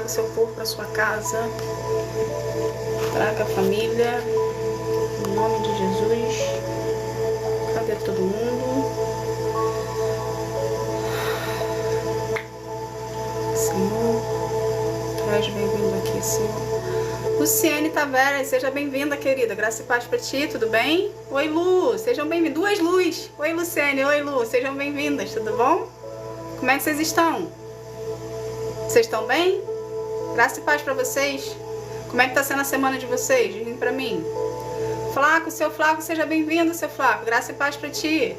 o seu povo para sua casa. Traga a família. Em nome de Jesus. Cadê todo mundo? Senhor, traz bem-vindo aqui, Senhor. Luciane Tavares, seja bem-vinda, querida. Graça e paz pra ti, tudo bem? Oi, Lu, sejam bem-vindos. Duas Luz. Oi, Luciane. Oi, Lu, sejam bem-vindas, tudo bom? Como é que vocês estão? Vocês estão bem? Graça e paz pra vocês. Como é que tá sendo a semana de vocês? Dizem pra mim. Flaco, seu Flaco, seja bem-vindo, seu Flaco. Graça e paz pra ti.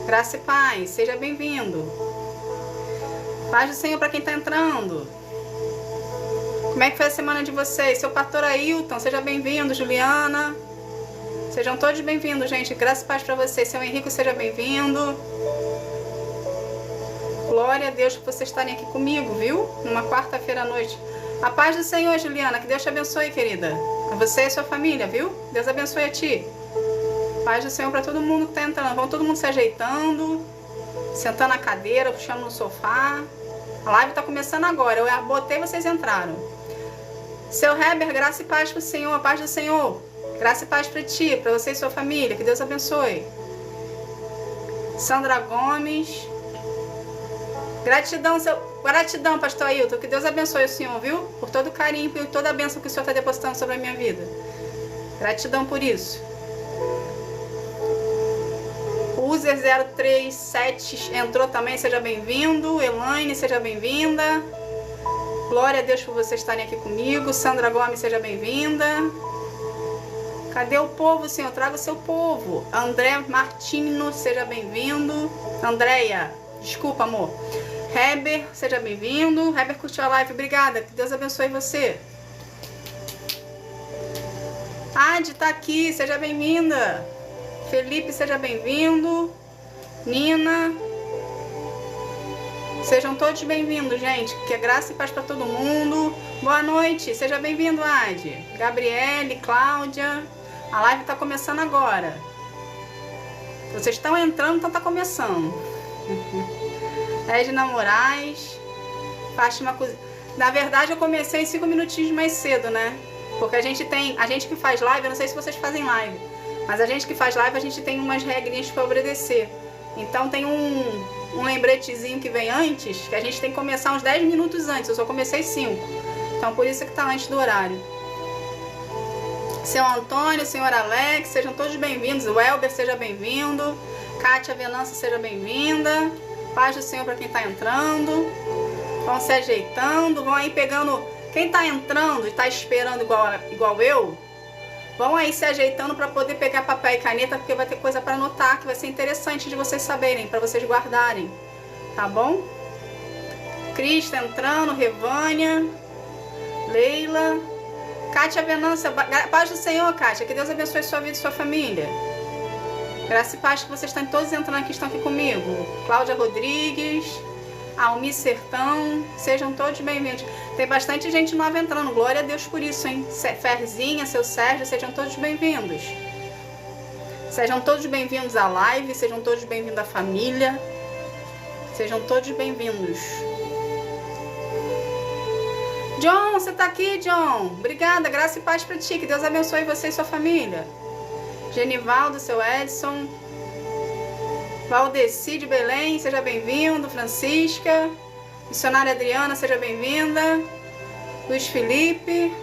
Graça e paz, seja bem-vindo. Paz do Senhor pra quem tá entrando. Como é que foi a semana de vocês? Seu pastor Ailton, seja bem-vindo. Juliana, sejam todos bem-vindos, gente. Graça e paz para vocês. Seu Henrique, seja bem-vindo. Glória a Deus por vocês estarem aqui comigo, viu? Numa quarta-feira à noite. A paz do Senhor, Juliana. Que Deus te abençoe, querida. A você e a sua família, viu? Deus abençoe a ti. Paz do Senhor para todo mundo que está entrando. Vão todo mundo se ajeitando, sentando na cadeira, puxando no sofá. A live está começando agora. Eu botei, vocês entraram. Seu Heber, graça e paz para o Senhor, a paz do Senhor. Graça e paz para ti, para você e sua família. Que Deus abençoe. Sandra Gomes. Gratidão, pastor Ailton. Que Deus abençoe o Senhor, viu? Por todo o carinho e toda a bênção que o Senhor está depositando sobre a minha vida. Gratidão por isso. User 037 entrou também, seja bem-vindo. Elaine, seja bem-vinda. Glória a Deus por vocês estarem aqui comigo. Sandra Gomes, seja bem-vinda. Cadê o povo, Senhor? Traga o seu povo. André Martino, seja bem-vindo. Andréia, desculpa, amor. Heber, seja bem-vindo. Heber curtiu a live, obrigada. Que Deus abençoe você. Adi tá aqui, seja bem-vinda. Felipe, seja bem-vindo. Nina. Sejam todos bem-vindos, gente. Que é graça e paz para todo mundo. Boa noite, seja bem-vindo, Adi. Gabriele, Cláudia. A live tá começando agora. Vocês estão entrando, então tá começando. Edna Moraes. Fátima Cozinha. Na verdade, eu comecei 5 minutinhos mais cedo, né? Porque a gente que faz live, eu não sei se vocês fazem live, mas a gente que faz live, a gente tem umas regrinhas para obedecer. Então tem um lembretezinho que vem antes, que a gente tem que começar uns 10 minutos antes. Eu só comecei 5. Então por isso que tá antes do horário. Seu Antônio, senhor Alex, sejam todos bem-vindos. O Elber, seja bem-vindo. Kátia Venança, seja bem-vinda. Paz do Senhor para quem tá entrando. Vão se ajeitando, vão aí pegando. Quem tá entrando e tá esperando igual eu, vão aí se ajeitando para poder pegar papel e caneta, porque vai ter coisa para anotar que vai ser interessante de vocês saberem, para vocês guardarem, tá bom? Cris tá entrando, Revânia, Leila, Kátia Venâncio, paz do Senhor, Kátia, que Deus abençoe sua vida e sua família. Graça e paz que vocês estão todos entrando aqui, estão aqui comigo. Cláudia Rodrigues, Almi Sertão, sejam todos bem-vindos. Tem bastante gente nova entrando, glória a Deus por isso, hein? Ferzinha, seu Sérgio, sejam todos bem-vindos. Sejam todos bem-vindos à live, sejam todos bem-vindos à família. Sejam todos bem-vindos. John, você tá aqui, John? Obrigada, graça e paz pra ti, que Deus abençoe você e sua família. Genivaldo, seu Edson. Valdeci de Belém, seja bem-vindo. Francisca. Missionária Adriana, seja bem-vinda. Luiz Felipe.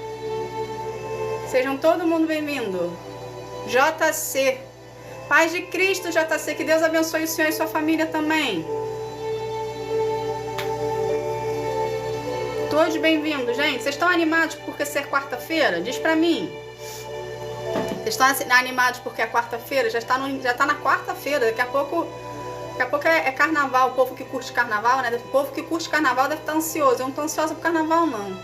Sejam todo mundo bem-vindo. JC. Paz de Cristo, JC. Que Deus abençoe o Senhor e sua família também. Todos bem-vindos, gente. Vocês estão animados porque ser quarta-feira? Diz pra mim. Vocês estão animados porque é quarta-feira? Já tá na quarta-feira. Daqui a pouco é carnaval. O povo que curte carnaval, né? O povo que curte carnaval deve estar ansioso. Eu não tô ansiosa pro carnaval, não.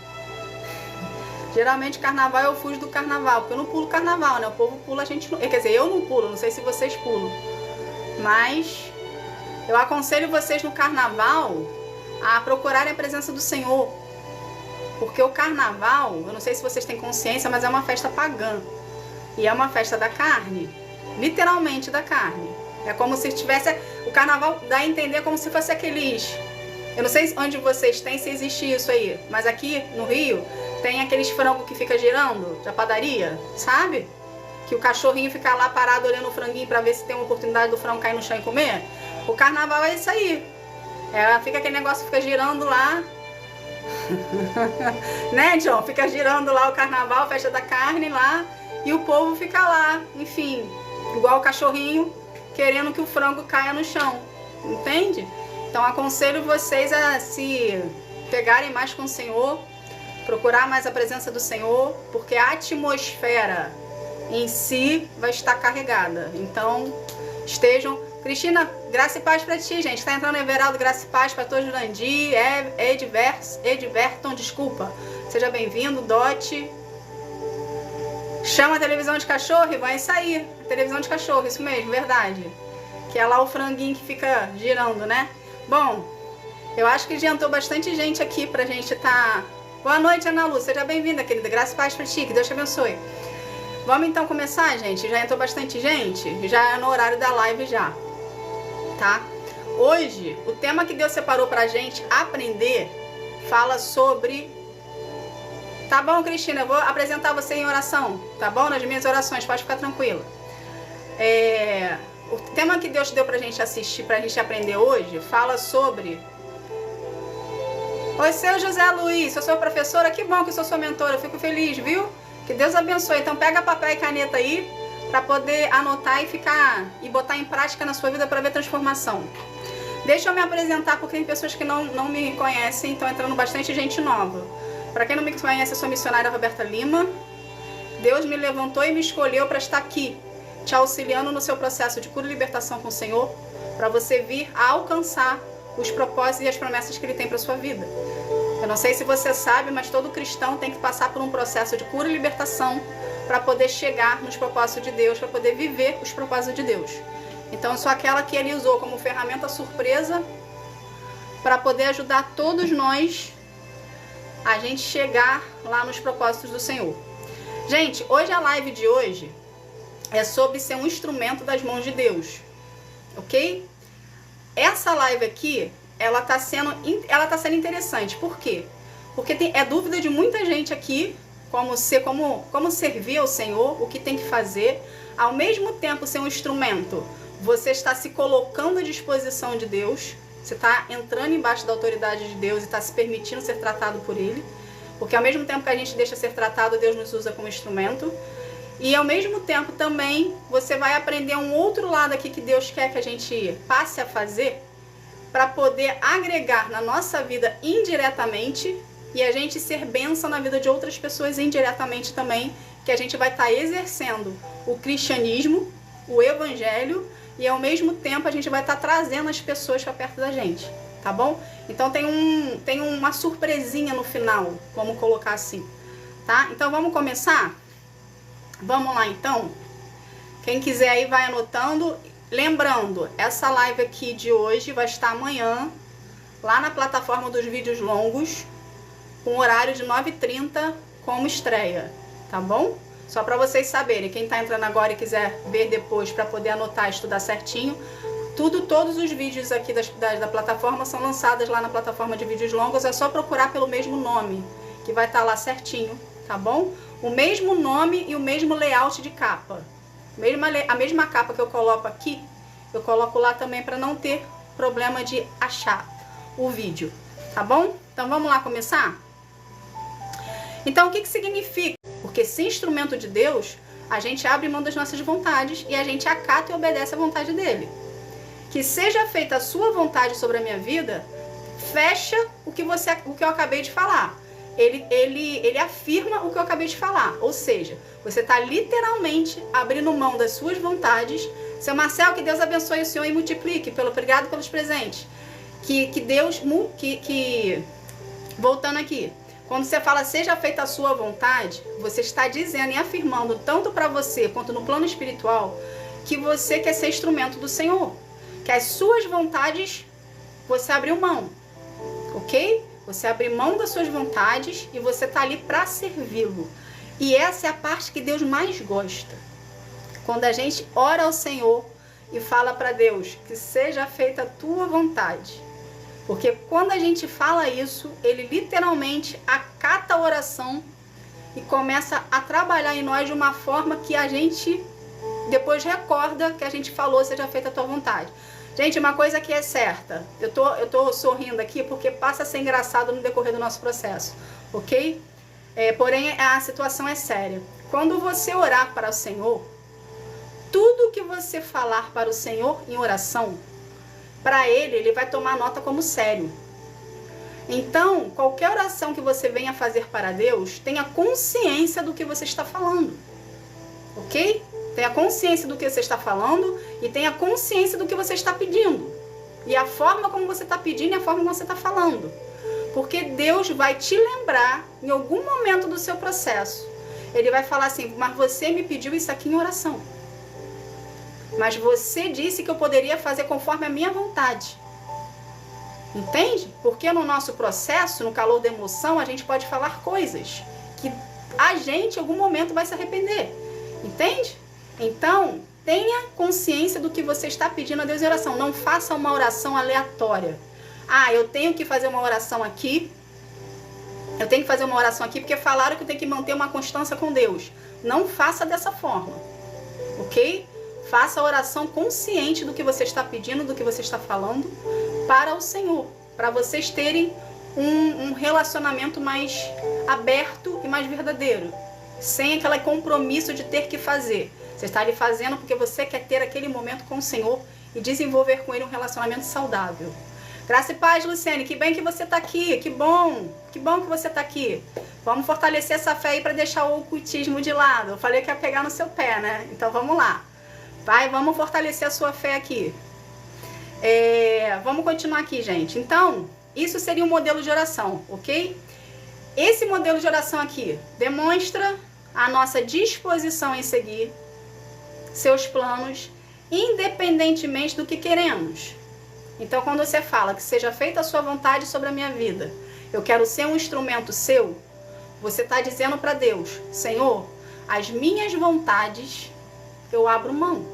Geralmente carnaval eu fujo do carnaval, porque eu não pulo carnaval, né? O povo pula, a gente não... Quer dizer, eu não pulo, não sei se vocês pulam. Mas eu aconselho vocês no carnaval a procurarem a presença do Senhor. Porque o carnaval, eu não sei se vocês têm consciência, mas é uma festa pagã. E é uma festa da carne, literalmente da carne. É como se tivesse... O carnaval dá a entender como se fosse aqueles Eu não sei onde vocês têm, se existe isso aí, mas aqui no Rio tem aqueles frangos que fica girando da padaria, sabe? Que o cachorrinho fica lá parado olhando o franguinho pra ver se tem uma oportunidade do frango cair no chão e comer. O carnaval é isso aí. Fica aquele negócio, fica girando lá. Né, John? Fica girando lá o carnaval, festa da carne lá. E o povo fica lá, enfim, igual o cachorrinho, querendo que o frango caia no chão. Entende? Então aconselho vocês a se pegarem mais com o Senhor, procurar mais a presença do Senhor, porque a atmosfera em si vai estar carregada. Então estejam... Cristina, graça e paz pra ti, gente. Tá entrando Everaldo, graça e paz, pastor Jurandir, Edverton, desculpa. Seja bem-vindo, Dote. Chama a televisão de cachorro, Ivan, isso aí. Televisão de cachorro, isso mesmo, verdade. Que é lá o franguinho que fica girando, né? Bom, eu acho que adiantou bastante gente aqui pra gente tá... Boa noite, Ana Lu, seja bem-vinda, querida. Graça e paz pra ti, que Deus te abençoe. Vamos então começar, gente? Já entrou bastante gente? Já é no horário da live já, tá? Hoje, o tema que Deus separou pra gente aprender fala sobre... Tá bom, Cristina? Eu vou apresentar você em oração, tá bom? Nas minhas orações, pode ficar tranquila. O tema que Deus deu pra gente assistir, pra gente aprender hoje, fala sobre... Oi, seu José Luiz, eu sou professora, que bom que eu sou sua mentora, eu fico feliz, viu? Que Deus abençoe. Então pega papel e caneta aí, pra poder anotar e botar em prática na sua vida pra ver transformação. Deixa eu me apresentar, porque tem pessoas que não me conhecem, então entrando bastante gente nova. Pra quem não me conhece, eu sou missionária Roberta Lima. Deus me levantou e me escolheu para estar aqui, te auxiliando no seu processo de cura e libertação com o Senhor, para você vir a alcançar os propósitos e as promessas que Ele tem para sua vida. Eu não sei se você sabe, mas todo cristão tem que passar por um processo de cura e libertação para poder chegar nos propósitos de Deus, para poder viver os propósitos de Deus. Então eu sou aquela que Ele usou como ferramenta surpresa para poder ajudar todos nós a gente chegar lá nos propósitos do Senhor. Gente, hoje a live de hoje é sobre ser um instrumento das mãos de Deus, ok? Essa live aqui, ela tá sendo interessante. Por quê? Porque é dúvida de muita gente aqui como servir ao Senhor, o que tem que fazer, ao mesmo tempo ser um instrumento. Você está se colocando à disposição de Deus. Você está entrando embaixo da autoridade de Deus e está se permitindo ser tratado por Ele. Porque ao mesmo tempo que a gente deixa ser tratado, Deus nos usa como instrumento. E ao mesmo tempo também você vai aprender um outro lado aqui que Deus quer que a gente passe a fazer para poder agregar na nossa vida indiretamente e a gente ser bênção na vida de outras pessoas indiretamente também, que a gente vai estar exercendo o cristianismo, o evangelho, e ao mesmo tempo a gente vai estar trazendo as pessoas para perto da gente, tá bom? Então tem uma surpresinha no final, vamos colocar assim, tá? Então vamos começar? Vamos lá então? Quem quiser aí vai anotando. Lembrando, essa live aqui de hoje vai estar amanhã, lá na plataforma dos vídeos longos, com horário de 9h30 como estreia, tá bom? Só para vocês saberem, quem tá entrando agora e quiser ver depois para poder anotar e estudar certinho, todos os vídeos aqui da plataforma são lançados lá na plataforma de vídeos longos, é só procurar pelo mesmo nome, que vai estar lá certinho, tá bom? O mesmo nome e o mesmo layout de capa. A mesma capa que eu coloco aqui, eu coloco lá também para não ter problema de achar o vídeo, tá bom? Então vamos lá começar? Então o que significa? Porque ser instrumento de Deus, a gente abre mão das nossas vontades e a gente acata e obedece a vontade dele. Que seja feita a sua vontade sobre a minha vida, fecha o que eu acabei de falar. Ele afirma o que eu acabei de falar, ou seja, você está literalmente abrindo mão das suas vontades. Seu Marcel, que Deus abençoe o senhor e multiplique, obrigado pelos presentes. Voltando aqui, quando você fala seja feita a sua vontade, você está dizendo e afirmando tanto para você quanto no plano espiritual que você quer ser instrumento do Senhor, que as suas vontades você abriu mão, ok? Você abre mão das suas vontades e você está ali para servi-lo. E essa é a parte que Deus mais gosta. Quando a gente ora ao Senhor e fala para Deus que seja feita a tua vontade. Porque quando a gente fala isso, ele literalmente acata a oração e começa a trabalhar em nós de uma forma que a gente depois recorda que a gente falou, seja feita a tua vontade. Gente, uma coisa que é certa, eu tô sorrindo aqui porque passa a ser engraçado no decorrer do nosso processo, ok? Porém, a situação é séria. Quando você orar para o Senhor, tudo que você falar para o Senhor em oração, para ele vai tomar nota como sério. Então, qualquer oração que você venha fazer para Deus, tenha consciência do que você está falando, ok? Tenha consciência do que você está falando e tenha consciência do que você está pedindo. E a forma como você está pedindo e a forma como você está falando. Porque Deus vai te lembrar em algum momento do seu processo. Ele vai falar assim, mas você me pediu isso aqui em oração. Mas você disse que eu poderia fazer conforme a minha vontade. Entende? Porque no nosso processo, no calor da emoção, a gente pode falar coisas que a gente em algum momento vai se arrepender. Entende? Então, tenha consciência do que você está pedindo a Deus em oração. Não faça uma oração aleatória. Ah, eu tenho que fazer uma oração aqui. Eu tenho que fazer uma oração aqui porque falaram que eu tenho que manter uma constância com Deus. Não faça dessa forma. Ok? Faça a oração consciente do que você está pedindo, do que você está falando para o Senhor. Para vocês terem um relacionamento mais aberto e mais verdadeiro. Sem aquele compromisso de ter que fazer. Você está ali fazendo porque você quer ter aquele momento com o Senhor e desenvolver com Ele um relacionamento saudável. Graça e paz, Luciane. Que bem que você está aqui. Que bom que você está aqui. Vamos fortalecer essa fé aí para deixar o ocultismo de lado. Eu falei que ia pegar no seu pé, né? Então vamos lá. Vamos fortalecer a sua fé aqui. Vamos continuar aqui, gente. Então, isso seria um modelo de oração, ok? Esse modelo de oração aqui demonstra a nossa disposição em seguir seus planos, independentemente do que queremos. Então, quando você fala que seja feita a sua vontade sobre a minha vida, eu quero ser um instrumento seu, você está dizendo para Deus, Senhor, as minhas vontades eu abro mão.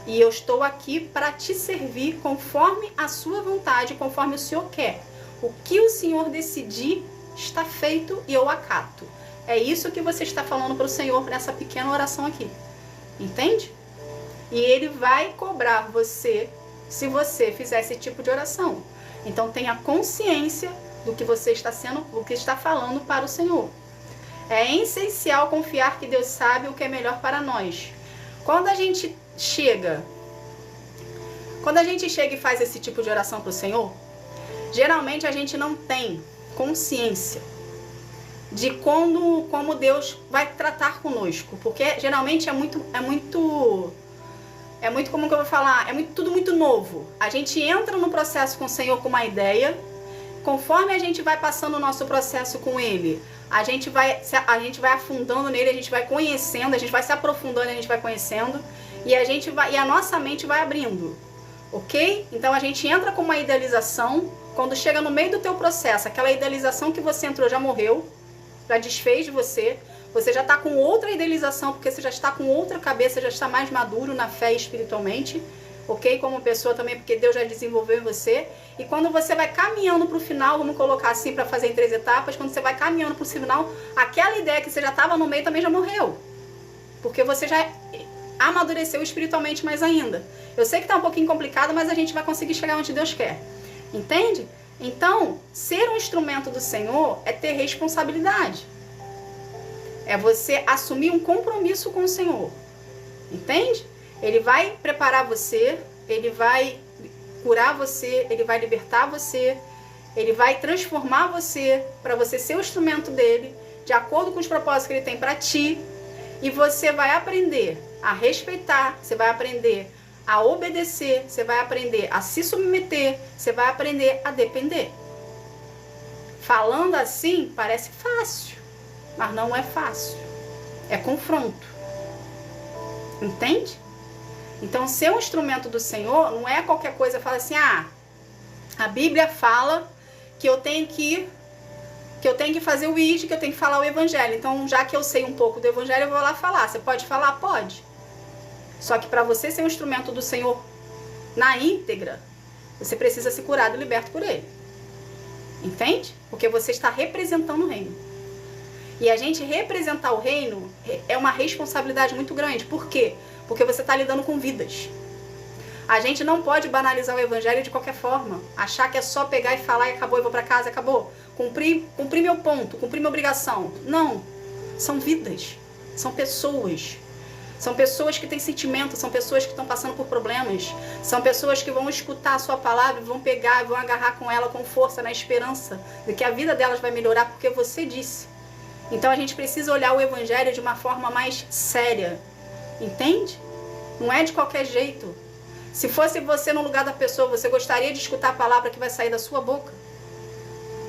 E eu estou aqui para te servir conforme a sua vontade, conforme o Senhor quer. O que o Senhor decidir está feito e eu acato. É isso que você está falando para o Senhor nessa pequena oração aqui. Entende? E Ele vai cobrar você se você fizer esse tipo de oração. Então tenha consciência do que você está falando para o Senhor. É essencial confiar que Deus sabe o que é melhor para nós. Quando a gente chega e faz esse tipo de oração para o Senhor, geralmente a gente não tem consciência de como Deus vai tratar conosco, porque geralmente é muito como que eu vou falar, tudo muito novo. A gente entra no processo com o Senhor com uma ideia, conforme a gente vai passando o nosso processo com Ele, a gente vai afundando nele, a gente vai conhecendo, a gente vai se aprofundando, a gente vai conhecendo, e a nossa mente vai abrindo, ok? Então a gente entra com uma idealização, quando chega no meio do teu processo, aquela idealização que você entrou já morreu, já desfez de você já está com outra idealização, porque você já está com outra cabeça, já está mais maduro na fé espiritualmente, ok? Como pessoa também, porque Deus já desenvolveu em você. E quando você vai caminhando para o final, vamos colocar assim para fazer em 3 etapas, quando você vai caminhando para o final, aquela ideia que você já estava no meio também já morreu. Porque você já amadureceu espiritualmente mais ainda. Eu sei que está um pouquinho complicado, mas a gente vai conseguir chegar onde Deus quer. Entende? Então, ser um instrumento do Senhor é ter responsabilidade. É você assumir um compromisso com o Senhor. Entende? Ele vai preparar você, Ele vai curar você, Ele vai libertar você, Ele vai transformar você para você ser o instrumento dEle, de acordo com os propósitos que Ele tem para ti. E você vai aprender a respeitar, você vai aprender a obedecer, você vai aprender a se submeter, você vai aprender a depender. Falando assim, parece fácil, mas não é fácil. É confronto. Entende? Então, ser um instrumento do Senhor não é qualquer coisa, fala assim, a Bíblia fala que eu tenho que fazer o ID, que eu tenho que falar o Evangelho. Então, já que eu sei um pouco do Evangelho, eu vou lá falar. Você pode falar? Pode. Só que para você ser um instrumento do Senhor na íntegra, você precisa ser curado e liberto por ele. Entende? Porque você está representando o reino. E a gente representar o reino é uma responsabilidade muito grande. Por quê? Porque você está lidando com vidas. A gente não pode banalizar o evangelho de qualquer forma. Achar que é só pegar e falar e acabou, eu vou para casa, acabou. Cumprir meu ponto, cumprir minha obrigação. Não. São vidas. São pessoas. São pessoas que têm sentimento, são pessoas que estão passando por problemas. São pessoas que vão escutar a sua palavra, vão pegar, vão agarrar com ela com força, na esperança de que a vida delas vai melhorar porque você disse. Então a gente precisa olhar o evangelho de uma forma mais séria. Entende? Não é de qualquer jeito. Se fosse você no lugar da pessoa, você gostaria de escutar a palavra que vai sair da sua boca?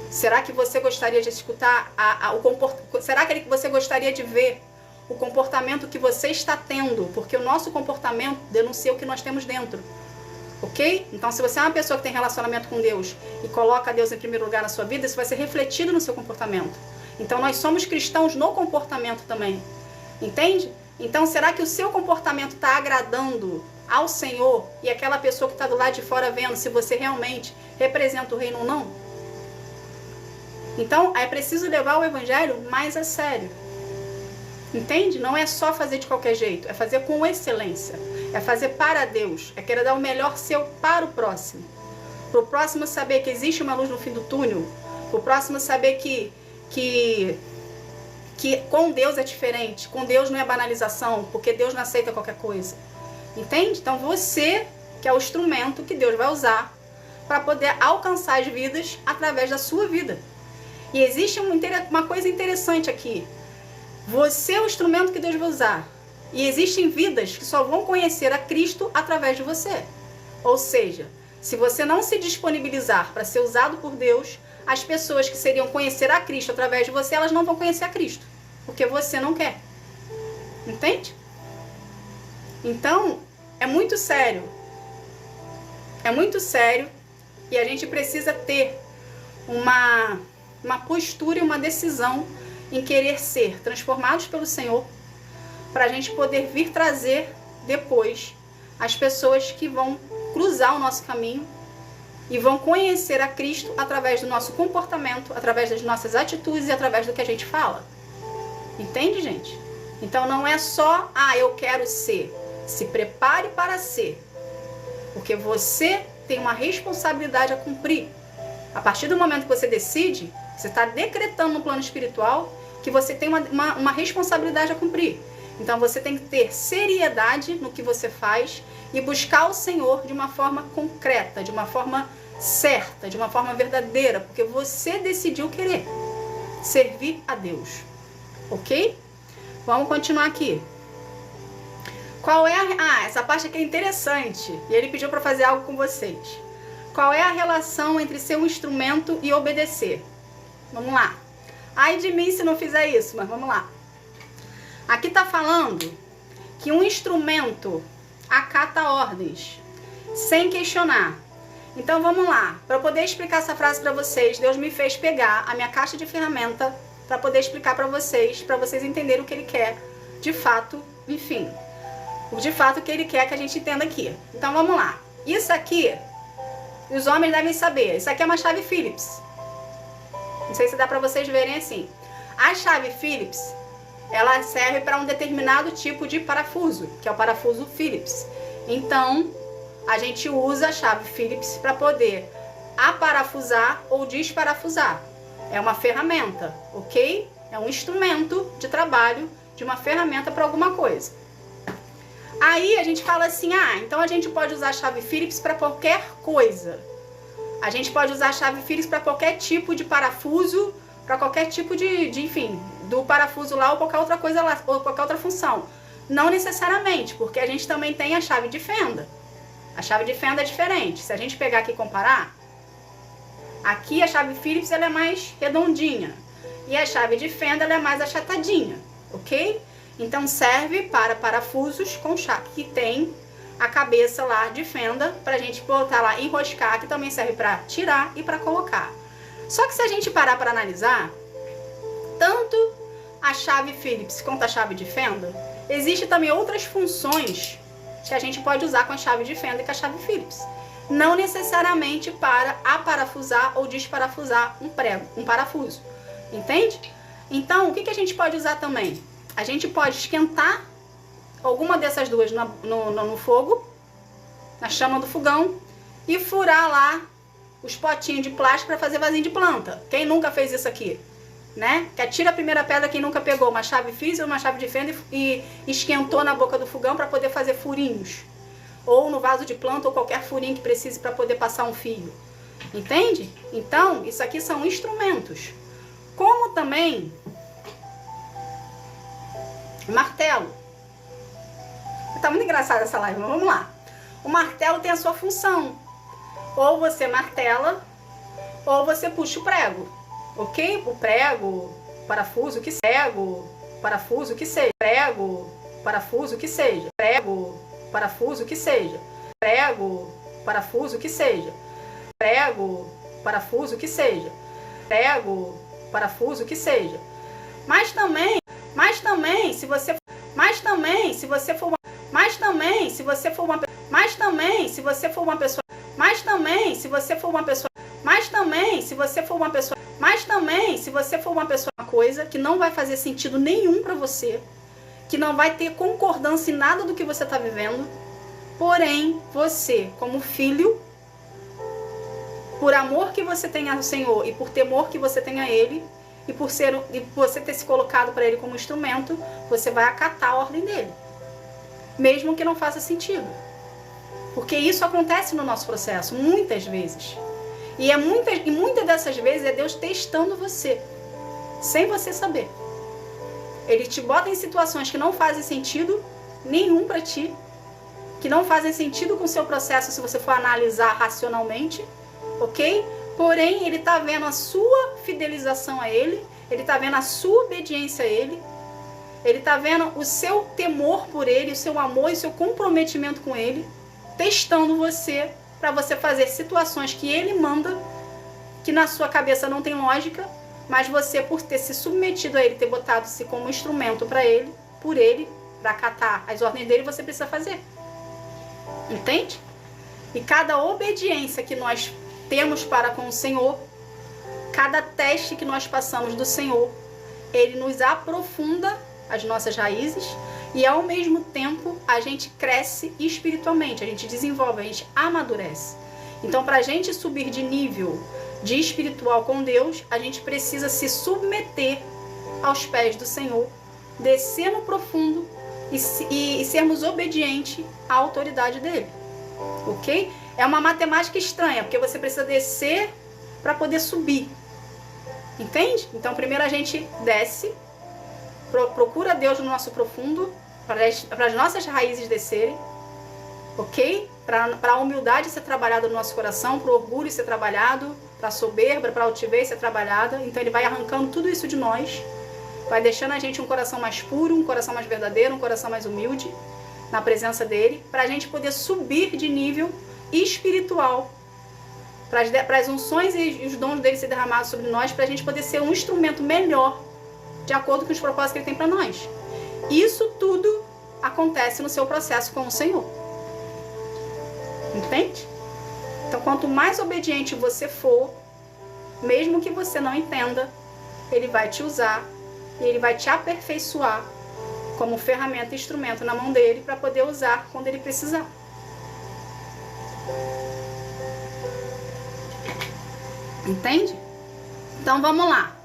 Será que você gostaria de escutar o comportamento? Será que você gostaria de ver o comportamento que você está tendo? Porque o nosso comportamento denuncia o que nós temos dentro. Ok? Então, se você é uma pessoa que tem relacionamento com Deus e coloca Deus em primeiro lugar na sua vida, isso vai ser refletido no seu comportamento. Então, nós somos cristãos no comportamento também. Entende? Então, será que o seu comportamento está agradando ao Senhor e aquela pessoa que está do lado de fora vendo se você realmente representa o reino ou não? Então, é preciso levar o evangelho mais a sério. Entende? Não é só fazer de qualquer jeito, é fazer com excelência. É fazer para Deus, é querer dar o melhor seu para o próximo. Para o próximo saber que existe uma luz no fim do túnel. Para o próximo saber que com Deus é diferente. Com Deus não é banalização, porque Deus não aceita qualquer coisa. Entende? Então você que é o instrumento que Deus vai usar para poder alcançar as vidas através da sua vida. E existe uma coisa interessante aqui. Você é o instrumento que Deus vai usar. E existem vidas que só vão conhecer a Cristo através de você. Ou seja, se você não se disponibilizar para ser usado por Deus, as pessoas que seriam conhecer a Cristo através de você, elas não vão conhecer a Cristo. Porque você não quer. Entende? Então, é muito sério. É muito sério. E a gente precisa ter uma postura e uma decisão em querer ser transformados pelo Senhor, para a gente poder vir trazer depois as pessoas que vão cruzar o nosso caminho e vão conhecer a Cristo através do nosso comportamento, através das nossas atitudes e através do que a gente fala. Entende, gente? Então não é só, eu quero ser. Se prepare para ser. Porque você tem uma responsabilidade a cumprir. A partir do momento que você decide, você está decretando no plano espiritual que você tem uma responsabilidade a cumprir. Então você tem que ter seriedade no que você faz e buscar o Senhor de uma forma concreta, de uma forma certa, de uma forma verdadeira, porque você decidiu querer servir a Deus. Ok? Vamos continuar aqui. Qual é essa parte aqui é interessante. E ele pediu para fazer algo com vocês. Qual é a relação entre ser um instrumento e obedecer? Vamos lá. Ai de mim se não fizer isso, mas vamos lá. Aqui está falando que um instrumento acata ordens, sem questionar. Então vamos lá. Para poder explicar essa frase para vocês, Deus me fez pegar a minha caixa de ferramenta para poder explicar para vocês entenderem o que Ele quer, de fato, enfim. De fato, o que Ele quer que a gente entenda aqui. Então vamos lá. Isso aqui, os homens devem saber. Isso aqui é uma chave Phillips. Não sei se dá para vocês verem assim. A chave Phillips, ela serve para um determinado tipo de parafuso, que é o parafuso Phillips. Então, a gente usa a chave Phillips para poder aparafusar ou desparafusar. É uma ferramenta, ok? É um instrumento de trabalho, de uma ferramenta para alguma coisa. Aí a gente fala assim, então a gente pode usar a chave Phillips para qualquer coisa. A gente pode usar a chave Phillips para qualquer tipo de parafuso, para qualquer tipo enfim, do parafuso lá ou qualquer outra coisa lá, ou qualquer outra função. Não necessariamente, porque a gente também tem a chave de fenda. A chave de fenda é diferente. Se a gente pegar aqui e comparar, aqui a chave Phillips ela é mais redondinha e a chave de fenda ela é mais achatadinha, ok? Então serve para parafusos com chave que tem a cabeça lá de fenda para a gente botar lá, enroscar, que também serve para tirar e para colocar. Só que se a gente parar para analisar, tanto a chave Phillips quanto a chave de fenda, existem também outras funções que a gente pode usar com a chave de fenda e com a chave Phillips. não necessariamente para aparafusar ou desparafusar um parafuso, entende? Então, o que a gente pode usar também? A gente pode esquentar alguma dessas duas no fogo, na chama do fogão, e furar lá os potinhos de plástico para fazer vasinho de planta. Quem nunca fez isso aqui? Né? Que atira a primeira pedra quem nunca pegou uma chave freezer, uma chave de fenda e esquentou na boca do fogão para poder fazer furinhos. Ou no vaso de planta, ou qualquer furinho que precise para poder passar um fio. Entende? Então, isso aqui são instrumentos. Como também martelo. Tá muito engraçada essa live, mas vamos lá. O martelo tem a sua função. Ou você martela, ou você puxa o prego. Ok? O prego, parafuso, que prego, parafuso, que seja. Prego, parafuso, que seja. Prego, parafuso, que seja. Prego, parafuso, que seja. Prego, parafuso, que seja. Prego, parafuso, que seja. Mas também, se você for uma coisa que não vai fazer sentido nenhum para você, que não vai ter concordância em nada do que você está vivendo, porém, você, como filho, por amor que você tem ao Senhor e por temor que você tem a Ele, e por você ter se colocado para Ele como instrumento, você vai acatar a ordem dele, mesmo que não faça sentido. Porque isso acontece no nosso processo, muitas vezes. E muitas dessas vezes é Deus testando você, sem você saber. Ele te bota em situações que não fazem sentido nenhum para ti, que não fazem sentido com o seu processo se você for analisar racionalmente, ok? Porém, Ele está vendo a sua fidelização a Ele, Ele está vendo a sua obediência a Ele, Ele está vendo o seu temor por Ele, o seu amor e o seu comprometimento com Ele, testando você para você fazer situações que Ele manda, que na sua cabeça não tem lógica, mas você, por ter se submetido a Ele, ter botado-se como instrumento para Ele, por Ele, para acatar as ordens dele, você precisa fazer. Entende? E cada obediência que nós temos para com o Senhor, cada teste que nós passamos do Senhor, Ele nos aprofunda as nossas raízes e ao mesmo tempo a gente cresce espiritualmente, a gente desenvolve, a gente amadurece. Então, para a gente subir de nível de espiritual com Deus, a gente precisa se submeter aos pés do Senhor, descer no profundo e sermos obedientes à autoridade dele, ok? É uma matemática estranha, porque você precisa descer para poder subir, entende? Então, primeiro a gente desce, procura Deus no nosso profundo, para as nossas raízes descerem, ok? Para a humildade ser trabalhada no nosso coração, para o orgulho ser trabalhado, para a soberba, para a altivez ser trabalhada. Então, Ele vai arrancando tudo isso de nós, vai deixando a gente um coração mais puro, um coração mais verdadeiro, um coração mais humilde na presença dEle, para a gente poder subir de nível espiritual, para as unções e os dons dele ser derramados sobre nós, para a gente poder ser um instrumento melhor, de acordo com os propósitos que Ele tem para nós. Isso tudo acontece no seu processo com o Senhor. Entende? Então, quanto mais obediente você for, mesmo que você não entenda, Ele vai te usar e Ele vai te aperfeiçoar como ferramenta e instrumento na mão dele para poder usar quando Ele precisar. Entende? Então vamos lá.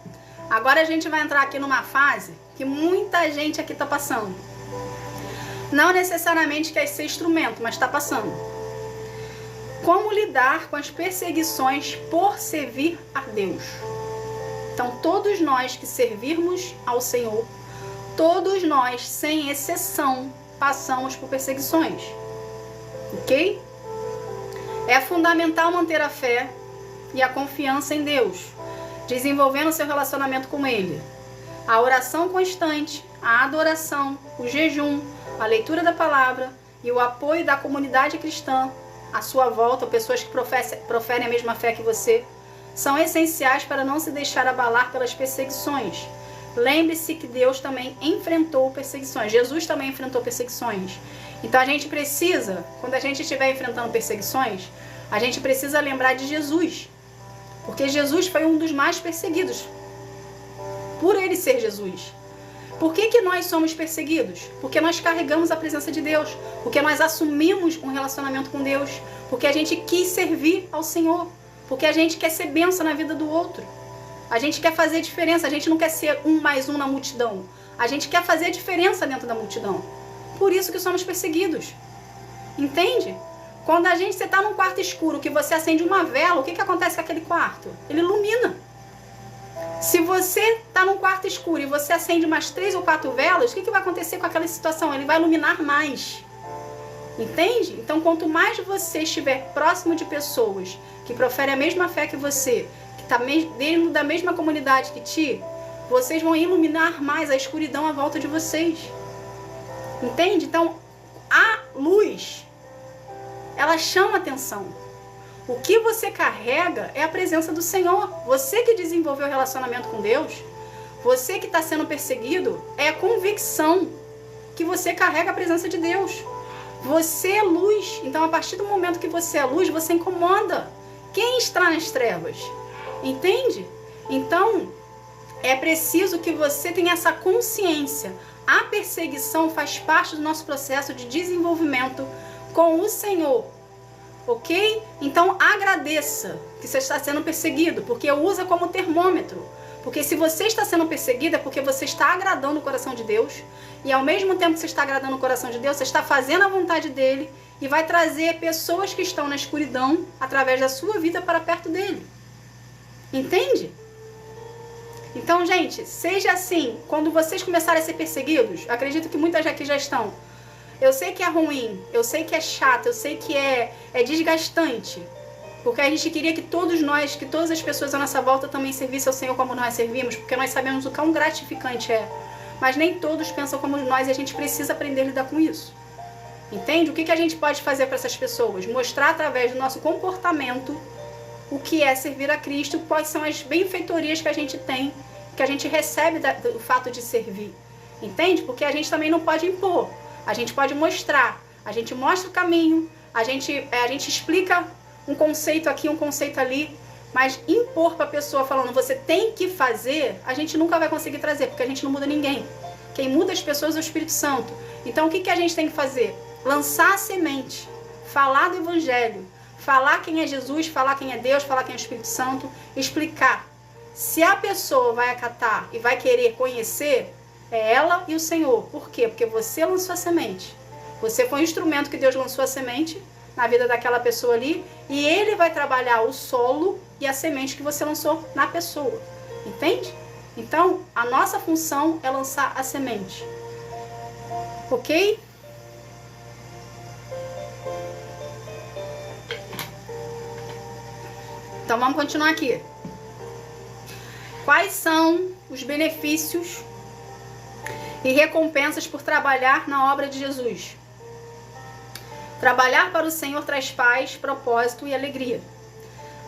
Agora a gente vai entrar aqui numa fase que muita gente aqui está passando. Não necessariamente quer ser instrumento, mas está passando. Como lidar com as perseguições por servir a Deus? Então, todos nós que servirmos ao Senhor, todos nós, sem exceção, passamos por perseguições. Ok? É fundamental manter a fé e a confiança em Deus, desenvolvendo seu relacionamento com Ele. A oração constante, a adoração, o jejum, a leitura da palavra e o apoio da comunidade cristã à sua volta, pessoas que proferem a mesma fé que você, são essenciais para não se deixar abalar pelas perseguições. Lembre-se que Deus também enfrentou perseguições. Jesus também enfrentou perseguições. Então a gente precisa, quando a gente estiver enfrentando perseguições, A gente precisa lembrar de Jesus, porque Jesus foi um dos mais perseguidos, por ele ser Jesus. Por que nós somos perseguidos? Porque nós carregamos a presença de Deus, porque nós assumimos um relacionamento com Deus, porque a gente quis servir ao Senhor, porque a gente quer ser bênção na vida do outro. A gente quer fazer diferença, a gente não quer ser um mais um na multidão. A gente quer fazer diferença dentro da multidão. Por isso que somos perseguidos. Entende? Quando você está num quarto escuro, que você acende uma vela, o que acontece com aquele quarto? Ele ilumina. Se você está num quarto escuro e você acende umas 3 ou 4 velas, o que vai acontecer com aquela situação? Ele vai iluminar mais. Entende? Então, quanto mais você estiver próximo de pessoas que proferem a mesma fé que você, que está dentro da mesma comunidade que ti, vocês vão iluminar mais a escuridão à volta de vocês. Entende? Então, a luz, ela chama atenção. O que você carrega é a presença do Senhor. Você que desenvolveu o relacionamento com Deus, você que está sendo perseguido, é a convicção que você carrega a presença de Deus. Você é luz. Então, a partir do momento que você é luz, você incomoda quem está nas trevas. Entende? Então, é preciso que você tenha essa consciência. A perseguição faz parte do nosso processo de desenvolvimento com o Senhor. Ok? Então agradeça que você está sendo perseguido, porque usa como termômetro. Porque se você está sendo perseguido é porque você está agradando o coração de Deus. E ao mesmo tempo que você está agradando o coração de Deus, você está fazendo a vontade dele e vai trazer pessoas que estão na escuridão através da sua vida para perto dele. Entende? Então, gente, seja assim. Quando vocês começarem a ser perseguidos, acredito que muitas aqui já estão. Eu sei que é ruim, eu sei que é chato, eu sei que é desgastante. Porque a gente queria que todos nós, que todas as pessoas à nossa volta também servissem ao Senhor como nós servimos, porque nós sabemos o quão gratificante é. Mas nem todos pensam como nós e a gente precisa aprender a lidar com isso. Entende? O que a gente pode fazer para essas pessoas? Mostrar através do nosso comportamento o que é servir a Cristo, quais são as benfeitorias que a gente tem, que a gente recebe do fato de servir. Entende? Porque a gente também não pode impor. A gente pode mostrar, a gente mostra o caminho, a gente explica um conceito aqui, um conceito ali, mas impor para a pessoa falando você tem que fazer, a gente nunca vai conseguir trazer, porque a gente não muda ninguém. Quem muda as pessoas é o Espírito Santo. Então o que a gente tem que fazer? Lançar a semente, falar do Evangelho, falar quem é Jesus, falar quem é Deus, falar quem é o Espírito Santo, explicar. Se a pessoa vai acatar e vai querer conhecer, é ela e o Senhor. Por quê? Porque você lançou a semente. Você foi um instrumento que Deus lançou a semente na vida daquela pessoa ali. E Ele vai trabalhar o solo e a semente que você lançou na pessoa. Entende? Então, a nossa função é lançar a semente. Ok? Então, vamos continuar aqui. Quais são os benefícios e recompensas por trabalhar na obra de Jesus? Trabalhar para o Senhor traz paz, propósito e alegria.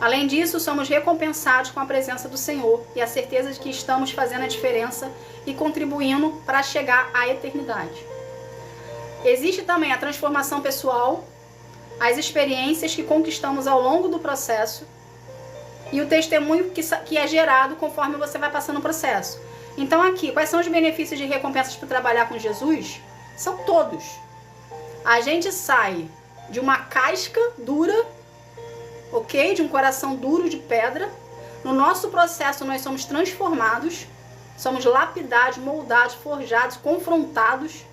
Além disso, somos recompensados com a presença do Senhor e a certeza de que estamos fazendo a diferença e contribuindo para chegar à eternidade. Existe também a transformação pessoal, as experiências que conquistamos ao longo do processo e o testemunho que é gerado conforme você vai passando o processo. Então aqui, quais são os benefícios de recompensas por trabalhar com Jesus? São todos. A gente sai de uma casca dura, ok? De um coração duro de pedra. No nosso processo nós somos transformados, somos lapidados, moldados, forjados, confrontados,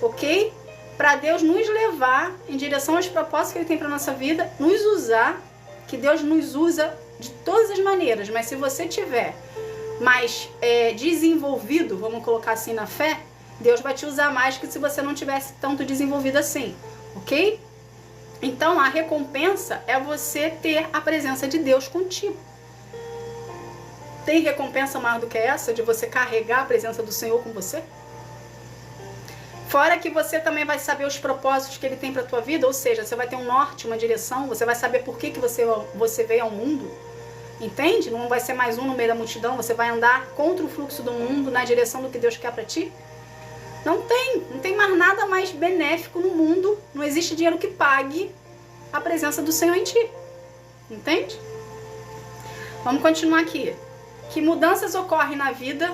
ok? Para Deus nos levar em direção aos propósitos que Ele tem para nossa vida, nos usar, que Deus nos usa de todas as maneiras, mas se você tiver mais desenvolvido, vamos colocar assim, na fé, Deus vai te usar mais que se você não tivesse tanto desenvolvido assim, ok? Então a recompensa é você ter a presença de Deus contigo. Tem recompensa maior do que essa, de você carregar a presença do Senhor com você? Fora que você também vai saber os propósitos que Ele tem para a tua vida, ou seja, você vai ter um norte, uma direção, você vai saber por que você veio ao mundo, entende? Não vai ser mais um no meio da multidão, você vai andar contra o fluxo do mundo, na direção do que Deus quer para ti. Não tem mais nada mais benéfico no mundo, não existe dinheiro que pague a presença do Senhor em ti. Entende? Vamos continuar aqui. Que mudanças ocorrem na vida?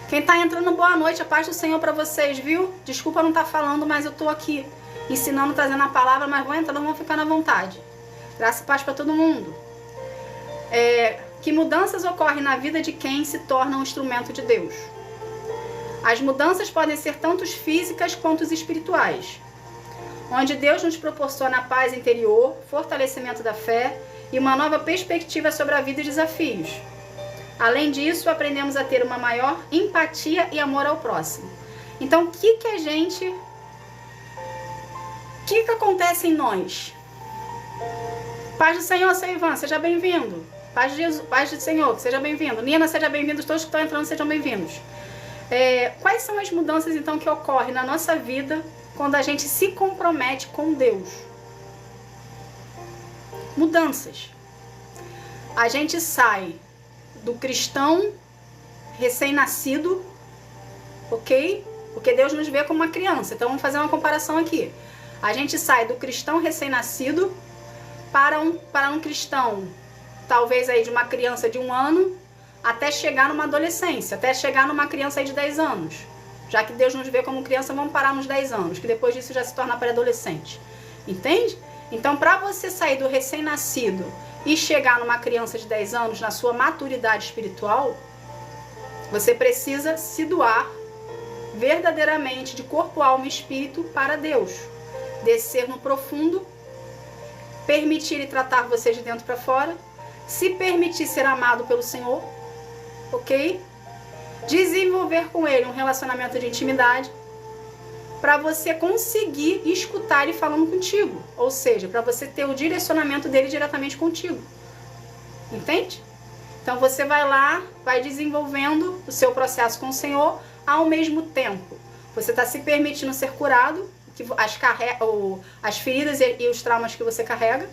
Quem tá entrando, boa noite, a paz do Senhor para vocês, viu? Desculpa não estar falando, mas eu tô aqui ensinando, trazendo a palavra, mas vão entrando, vão ficar na vontade. Graça e paz para todo mundo. Que mudanças ocorrem na vida de quem se torna um instrumento de Deus? As mudanças podem ser tanto físicas quanto espirituais, onde Deus nos proporciona paz interior, fortalecimento da fé e uma nova perspectiva sobre a vida e desafios. Além disso, aprendemos a ter uma maior empatia e amor ao próximo. Então, o que acontece em nós? Paz do Senhor, seu Ivan, seja bem-vindo. Paz do Senhor, seja bem-vindo. Nina, seja bem-vindo. Todos que estão entrando, sejam bem-vindos. Quais são as mudanças, então, que ocorrem na nossa vida quando a gente se compromete com Deus? Mudanças. A gente sai do cristão recém-nascido, ok? Porque Deus nos vê como uma criança. Então, vamos fazer uma comparação aqui. A gente sai do cristão recém-nascido para um cristão, talvez aí de uma criança de 1 ano, até chegar numa adolescência, até chegar numa criança aí de 10 anos. Já que Deus nos vê como criança, vamos parar nos 10 anos, que depois disso já se torna pré-adolescente. Entende? Então, para você sair do recém-nascido e chegar numa criança de 10 anos, na sua maturidade espiritual, você precisa se doar verdadeiramente de corpo, alma e espírito para Deus. Descer no profundo, permitir e tratar você de dentro para fora, se permitir ser amado pelo Senhor, ok? Desenvolver com Ele um relacionamento de intimidade, para você conseguir escutar Ele falando contigo, ou seja, para você ter o direcionamento dele diretamente contigo. Entende? Então você vai lá, vai desenvolvendo o seu processo com o Senhor, ao mesmo tempo você está se permitindo ser curado, as feridas e os traumas que você carrega,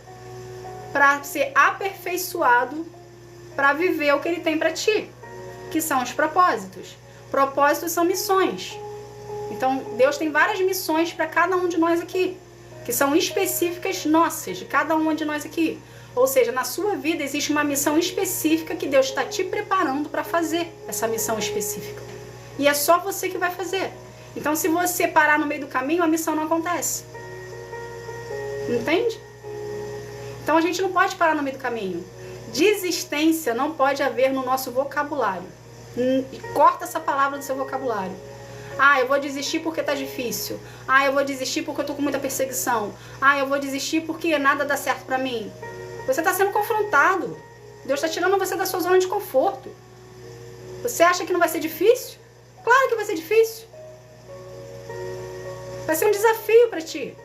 para ser aperfeiçoado, para viver o que Ele tem para ti, que são os propósitos. Propósitos são missões. Então, Deus tem várias missões para cada um de nós aqui, que são específicas nossas, de cada um de nós aqui. Ou seja, na sua vida existe uma missão específica que Deus está te preparando para fazer essa missão específica. E é só você que vai fazer. Então, se você parar no meio do caminho, a missão não acontece. Entende? Então, a gente não pode parar no meio do caminho. Desistência não pode haver no nosso vocabulário. Corta essa palavra do seu vocabulário. Eu vou desistir porque tá difícil. Eu vou desistir porque eu tô com muita perseguição. Eu vou desistir porque nada dá certo pra mim. Você tá sendo confrontado. Deus tá tirando você da sua zona de conforto. Você acha que não vai ser difícil? Claro que vai ser difícil. Vai ser um desafio pra ti.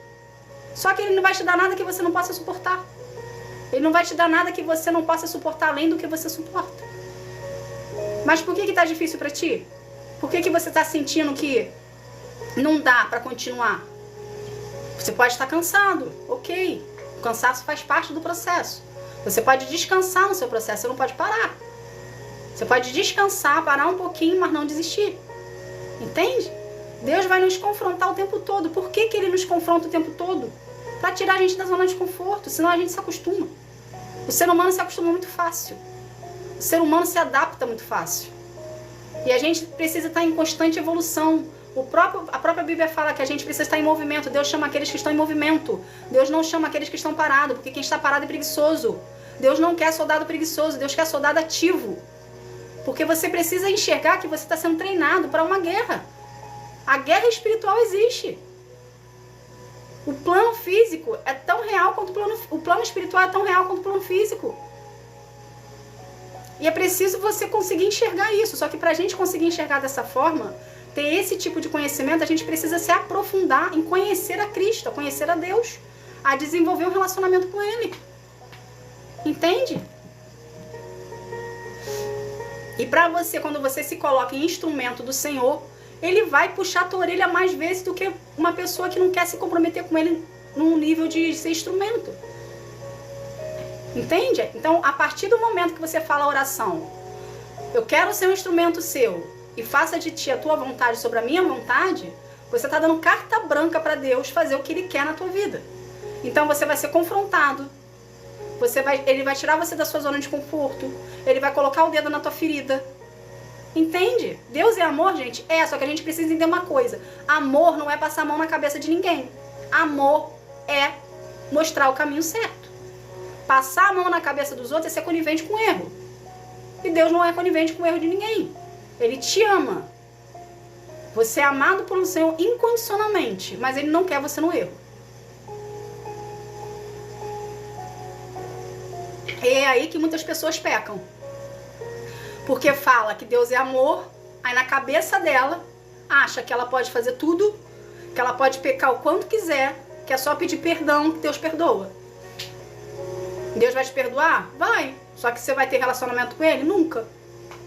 Só que Ele não vai te dar nada que você não possa suportar. Ele não vai te dar nada que você não possa suportar além do que você suporta. Mas por que tá difícil pra ti? Por que você está sentindo que não dá para continuar? Você pode estar cansado, ok. O cansaço faz parte do processo. Você pode descansar no seu processo, você não pode parar. Você pode descansar, parar um pouquinho, mas não desistir. Entende? Deus vai nos confrontar o tempo todo. Por que Ele nos confronta o tempo todo? Para tirar a gente da zona de conforto, senão a gente se acostuma. O ser humano se acostuma muito fácil. O ser humano se adapta muito fácil. E a gente precisa estar em constante evolução. A própria Bíblia fala que a gente precisa estar em movimento. Deus chama aqueles que estão em movimento. Deus não chama aqueles que estão parados, porque quem está parado é preguiçoso. Deus não quer soldado preguiçoso, Deus quer soldado ativo. Porque você precisa enxergar que você está sendo treinado para uma guerra. A guerra espiritual existe. O plano físico é tão real quanto o plano espiritual é tão real quanto o plano físico. E é preciso você conseguir enxergar isso. Só que para a gente conseguir enxergar dessa forma, ter esse tipo de conhecimento, a gente precisa se aprofundar em conhecer a Cristo, a conhecer a Deus, a desenvolver um relacionamento com Ele. Entende? E para você, quando você se coloca em instrumento do Senhor, Ele vai puxar a tua orelha mais vezes do que uma pessoa que não quer se comprometer com Ele num nível de ser instrumento. Entende? Então, a partir do momento que você fala a oração, eu quero ser um instrumento seu e faça de ti a tua vontade sobre a minha vontade, você está dando carta branca para Deus fazer o que Ele quer na tua vida. Então você vai ser confrontado. Ele vai tirar você da sua zona de conforto. Ele vai colocar o dedo na tua ferida. Entende? Deus é amor, gente? Só que a gente precisa entender uma coisa. Amor não é passar a mão na cabeça de ninguém. Amor é mostrar o caminho certo. Passar a mão na cabeça dos outros é ser conivente com o erro. E Deus não é conivente com o erro de ninguém. Ele te ama. Você é amado pelo Senhor incondicionalmente, mas Ele não quer você no erro. E é aí que muitas pessoas pecam. Porque fala que Deus é amor, aí na cabeça dela, acha que ela pode fazer tudo, que ela pode pecar o quanto quiser, que é só pedir perdão que Deus perdoa. Deus vai te perdoar? Vai. Só que você vai ter relacionamento com Ele? Nunca.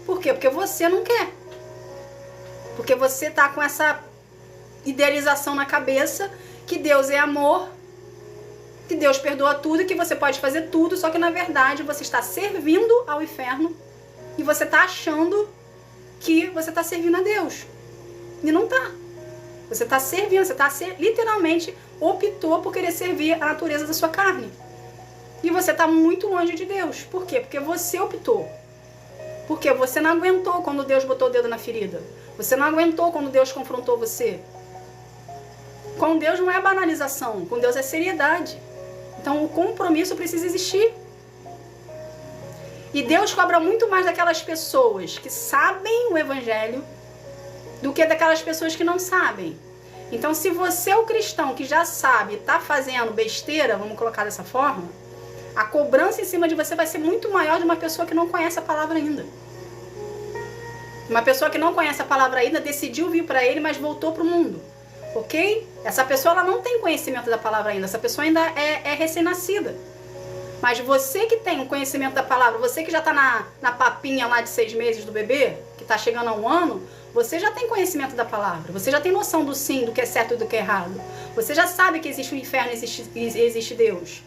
Por quê? Porque você não quer. Porque você tá com essa idealização na cabeça que Deus é amor, que Deus perdoa tudo, que você pode fazer tudo, só que na verdade você está servindo ao inferno e você está achando que você está servindo a Deus. E não tá. Você está servindo, você está literalmente optou por querer servir a natureza da sua carne. E você está muito longe de Deus. Por quê? Porque você optou. Porque você não aguentou quando Deus botou o dedo na ferida. Você não aguentou quando Deus confrontou você. Com Deus não é banalização, com Deus é seriedade. Então o compromisso precisa existir. E Deus cobra muito mais daquelas pessoas que sabem o Evangelho do que daquelas pessoas que não sabem. Então se você é o cristão que já sabe, está fazendo besteira, vamos colocar dessa forma, a cobrança em cima de você vai ser muito maior de uma pessoa que não conhece a palavra ainda. Uma pessoa que não conhece a palavra ainda decidiu vir para Ele, mas voltou para o mundo. Ok? Essa pessoa ela não tem conhecimento da palavra ainda. Essa pessoa ainda é recém-nascida. Mas você que tem o conhecimento da palavra, você que já está na papinha lá de 6 meses do bebê, que está chegando a 1 ano, você já tem conhecimento da palavra. Você já tem noção do sim, do que é certo e do que é errado. Você já sabe que existe o inferno e existe Deus.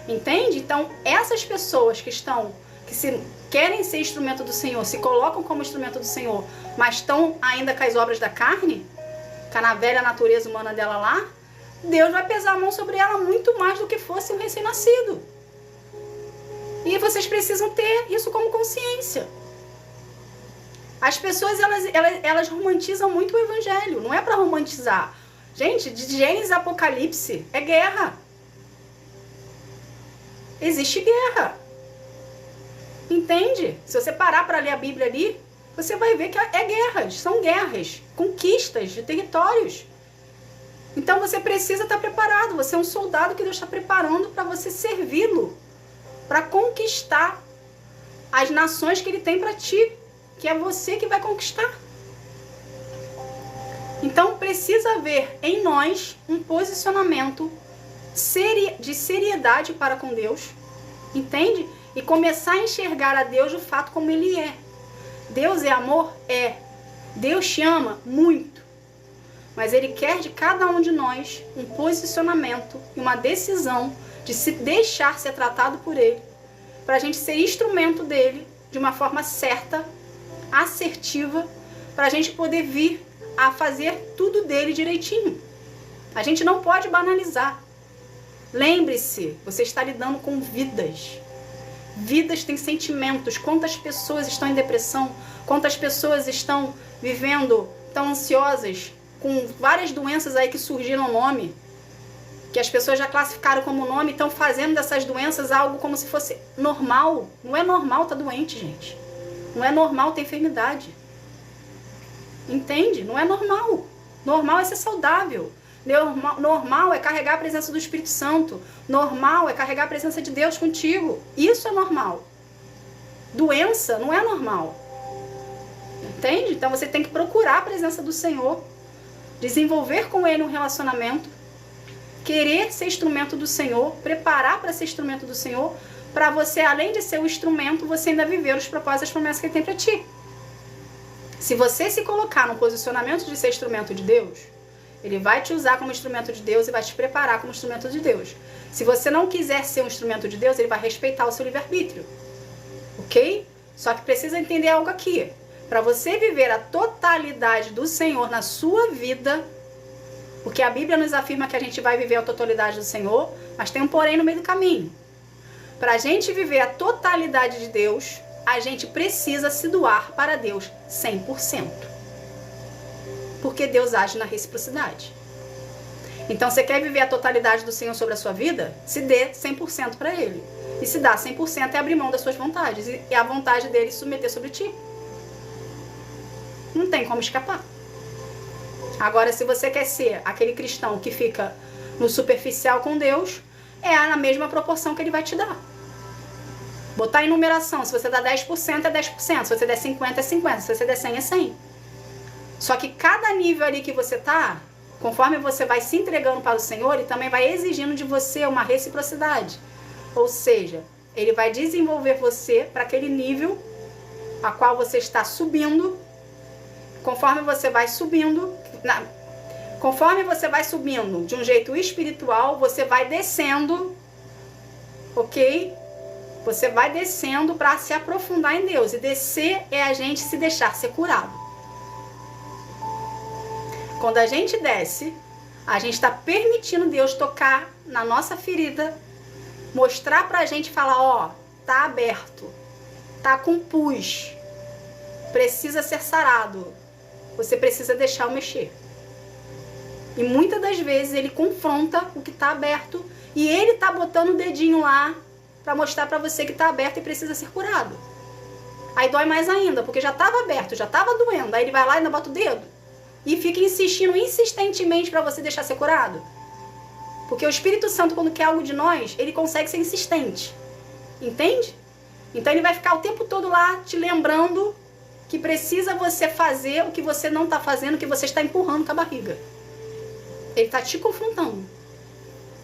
Entende? Então, essas pessoas que querem ser instrumento do Senhor, se colocam como instrumento do Senhor, mas estão ainda com as obras da carne, com a velha natureza humana dela lá, Deus vai pesar a mão sobre ela muito mais do que fosse um recém-nascido. E vocês precisam ter isso como consciência. As pessoas, elas romantizam muito o Evangelho. Não é para romantizar. Gente, de Gênesis a Apocalipse é guerra. Existe guerra. Entende? Se você parar para ler a Bíblia ali, você vai ver que é guerras, são guerras, conquistas de territórios. Então você precisa estar preparado, você é um soldado que Deus está preparando para você servi-lo, para conquistar as nações que Ele tem para ti, que é você que vai conquistar. Então precisa haver em nós um posicionamento de seriedade para com Deus, entende? E começar a enxergar a Deus de fato como Ele é. Deus é amor? É. Deus te ama? Muito. Mas Ele quer de cada um de nós um posicionamento e uma decisão de se deixar ser tratado por Ele, para a gente ser instrumento dEle de uma forma certa, assertiva, para a gente poder vir a fazer tudo dEle direitinho. A gente não pode banalizar. Lembre-se, você está lidando com vidas. Vidas têm sentimentos. Quantas pessoas estão em depressão? Quantas pessoas estão vivendo tão ansiosas, com várias doenças aí que surgiram no nome, que as pessoas já classificaram como nome e estão fazendo dessas doenças algo como se fosse normal. Não é normal estar doente, gente. Não é normal ter enfermidade. Entende? Não é normal. Normal é ser saudável. Normal é carregar a presença do Espírito Santo. Normal é carregar a presença de Deus contigo. Isso é normal. Doença não é normal. Entende? Então você tem que procurar a presença do Senhor, desenvolver com Ele um relacionamento, querer ser instrumento do Senhor, preparar para ser instrumento do Senhor, para você, além de ser o instrumento, você ainda viver os propósitos e as promessas que Ele tem para ti. Se você se colocar no posicionamento de ser instrumento de Deus, Ele vai te usar como instrumento de Deus e vai te preparar como instrumento de Deus. Se você não quiser ser um instrumento de Deus, Ele vai respeitar o seu livre-arbítrio. Ok? Só que precisa entender algo aqui. Para você viver a totalidade do Senhor na sua vida, Porque a Bíblia nos afirma que a gente vai viver a totalidade do Senhor, mas tem um porém no meio do caminho. Para a gente viver a totalidade de Deus, a gente precisa se doar para Deus 100%. Porque Deus age na reciprocidade. Então, você quer viver a totalidade do Senhor sobre a sua vida? Se dê 100% para Ele. E se dar 100% é abrir mão das suas vontades. E a vontade dele submeter sobre ti. Não tem como escapar. Agora, se você quer ser aquele cristão que fica no superficial com Deus, é na mesma proporção que Ele vai te dar. Botar em numeração, se você dá 10% é 10%, se você der 50% é 50%, se você der 100% é 100%. Só que cada nível ali que você tá, conforme você vai se entregando para o Senhor, Ele também vai exigindo de você uma reciprocidade. Ou seja, Ele vai desenvolver você para aquele nível a qual você está subindo. Conforme você vai subindo, conforme você vai subindo de um jeito espiritual, você vai descendo, ok? Você vai descendo para se aprofundar em Deus. E descer é a gente se deixar ser curado. Quando a gente desce, a gente está permitindo Deus tocar na nossa ferida, mostrar pra gente e falar, ó, tá aberto, tá com pus, precisa ser sarado, você precisa deixar eu mexer. E muitas das vezes Ele confronta o que tá aberto e Ele tá botando o dedinho lá pra mostrar pra você que tá aberto e precisa ser curado. Aí dói mais ainda, porque já tava aberto, já tava doendo, aí Ele vai lá e ainda bota o dedo. E fica insistindo insistentemente para você deixar ser curado. Porque o Espírito Santo, quando quer algo de nós, ele consegue ser insistente. Entende? Então ele vai ficar o tempo todo lá te lembrando que precisa você fazer o que você não está fazendo, que você está empurrando com a barriga. Ele está te confrontando.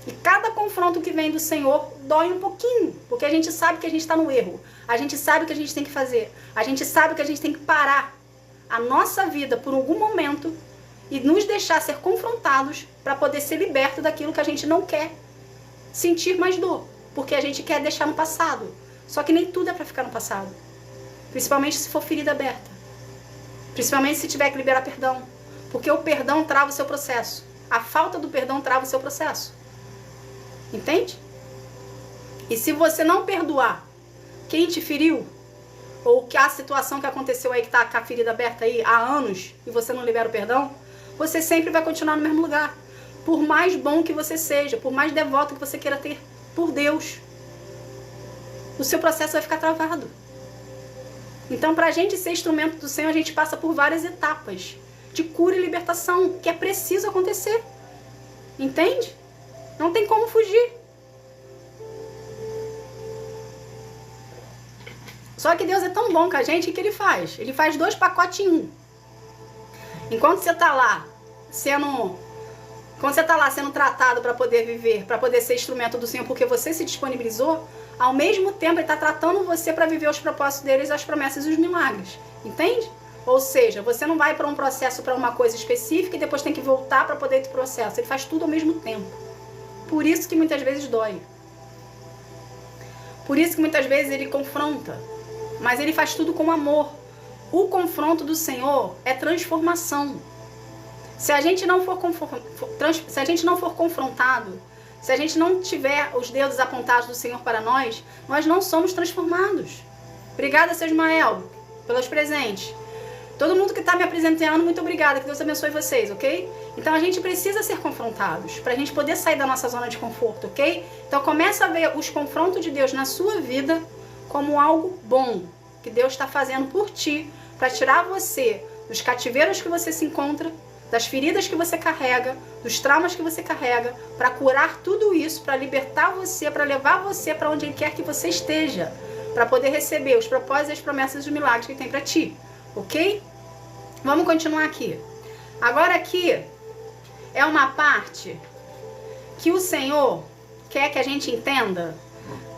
E cada confronto que vem do Senhor dói um pouquinho. Porque a gente sabe que a gente está no erro. A gente sabe o que a gente tem que fazer. A gente sabe que a gente tem que parar a nossa vida por algum momento e nos deixar ser confrontados para poder ser liberto daquilo que a gente não quer sentir mais dor, porque a gente quer deixar no passado. Só que nem tudo é para ficar no passado, principalmente se for ferida aberta, principalmente se tiver que liberar perdão, porque o perdão trava o seu processo, a falta do perdão trava o seu processo, entende? E se você não perdoar quem te feriu, ou que a situação que aconteceu aí, que tá com a ferida aberta aí há anos, e você não libera o perdão, você sempre vai continuar no mesmo lugar. Por mais bom que você seja, por mais devoto que você queira ter por Deus, o seu processo vai ficar travado. Então, pra gente ser instrumento do Senhor, a gente passa por várias etapas de cura e libertação, que é preciso acontecer. Entende? Não tem como fugir. Só que Deus é tão bom com a gente que Ele faz. Ele faz 2 pacotes em um. Enquanto você está lá sendo tratado para poder viver, para poder ser instrumento do Senhor, porque você se disponibilizou, ao mesmo tempo Ele está tratando você para viver os propósitos deles, as promessas e os milagres. Entende? Ou seja, você não vai para um processo, para uma coisa específica e depois tem que voltar para poder ir para o processo. Ele faz tudo ao mesmo tempo. Por isso que muitas vezes dói. Por isso que muitas vezes Ele confronta. Mas Ele faz tudo com amor. O confronto do Senhor é transformação. Se a gente não for confrontado, se a gente não tiver os dedos apontados do Senhor para nós não somos transformados. Obrigada, seu Ismael, pelos presentes. Todo mundo que está me apresentando, muito obrigada. Que Deus abençoe vocês, ok? Então a gente precisa ser confrontados para a gente poder sair da nossa zona de conforto, ok? Então começa a ver os confrontos de Deus na sua vida como algo bom que Deus está fazendo por ti, para tirar você dos cativeiros que você se encontra, das feridas que você carrega, dos traumas que você carrega, para curar tudo isso, para libertar você, para levar você para onde Ele quer que você esteja, para poder receber os propósitos e as promessas e os milagres que Ele tem para ti, ok? Vamos continuar aqui. Agora aqui é uma parte que o Senhor quer que a gente entenda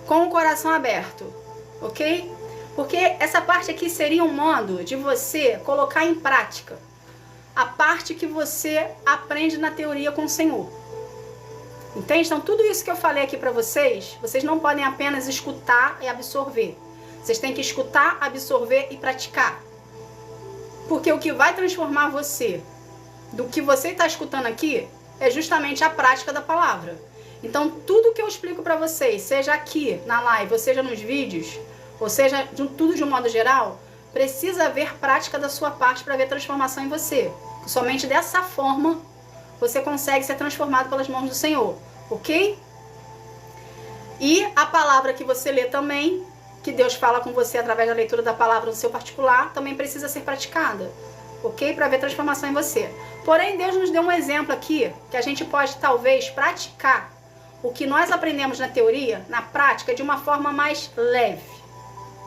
com o coração aberto, ok? Porque essa parte aqui seria um modo de você colocar em prática a parte que você aprende na teoria com o Senhor. Entende? Então tudo isso que eu falei aqui para vocês, vocês não podem apenas escutar e absorver. Vocês têm que escutar, absorver e praticar. Porque o que vai transformar você do que você está escutando aqui é justamente a prática da palavra. Então, tudo que eu explico para vocês, seja aqui na live, ou seja nos vídeos, ou seja tudo de um modo geral, precisa haver prática da sua parte para haver transformação em você. Somente dessa forma você consegue ser transformado pelas mãos do Senhor, ok? E a palavra que você lê também, que Deus fala com você através da leitura da palavra no seu particular, também precisa ser praticada, ok? Para haver transformação em você. Porém, Deus nos deu um exemplo aqui, que a gente pode talvez praticar o que nós aprendemos na teoria, na prática, de uma forma mais leve,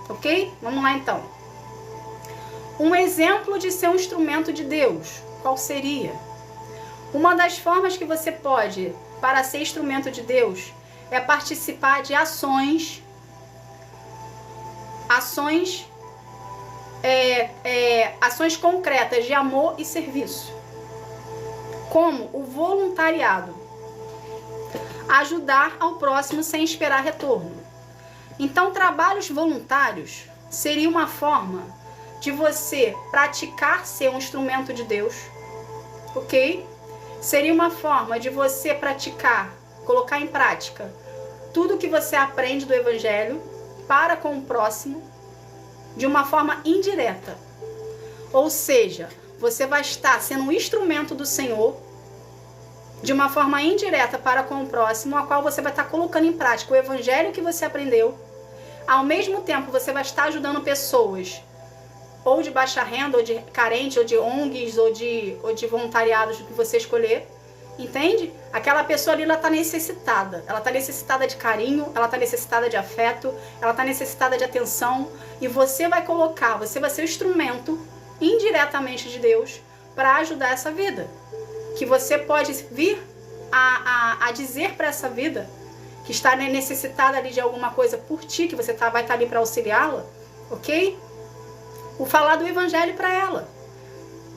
ok? Vamos lá então. Um exemplo de ser um instrumento de Deus, qual seria? Uma das formas que você pode, para ser instrumento de Deus, é participar de ações concretas de amor e serviço, como o voluntariado, ajudar ao próximo sem esperar retorno. Então, trabalhos voluntários seria uma forma de você praticar ser um instrumento de Deus, ok? Seria uma forma de você praticar, colocar em prática tudo que você aprende do Evangelho para com o próximo de uma forma indireta. Ou seja, você vai estar sendo um instrumento do Senhor de uma forma indireta para com o próximo, a qual você vai estar colocando em prática o Evangelho que você aprendeu. Ao mesmo tempo, você vai estar ajudando pessoas ou de baixa renda, ou de carente, ou de ONGs, ou de voluntariados, que você escolher. Entende? Aquela pessoa ali, ela está necessitada. Ela está necessitada de carinho, ela está necessitada de afeto, ela está necessitada de atenção. E você vai colocar, você vai ser o instrumento, indiretamente de Deus, para ajudar essa vida. Que você pode vir a dizer para essa vida, que está necessitada ali de alguma coisa por ti, que você vai estar ali para auxiliá-la, ok? O falar do Evangelho para ela.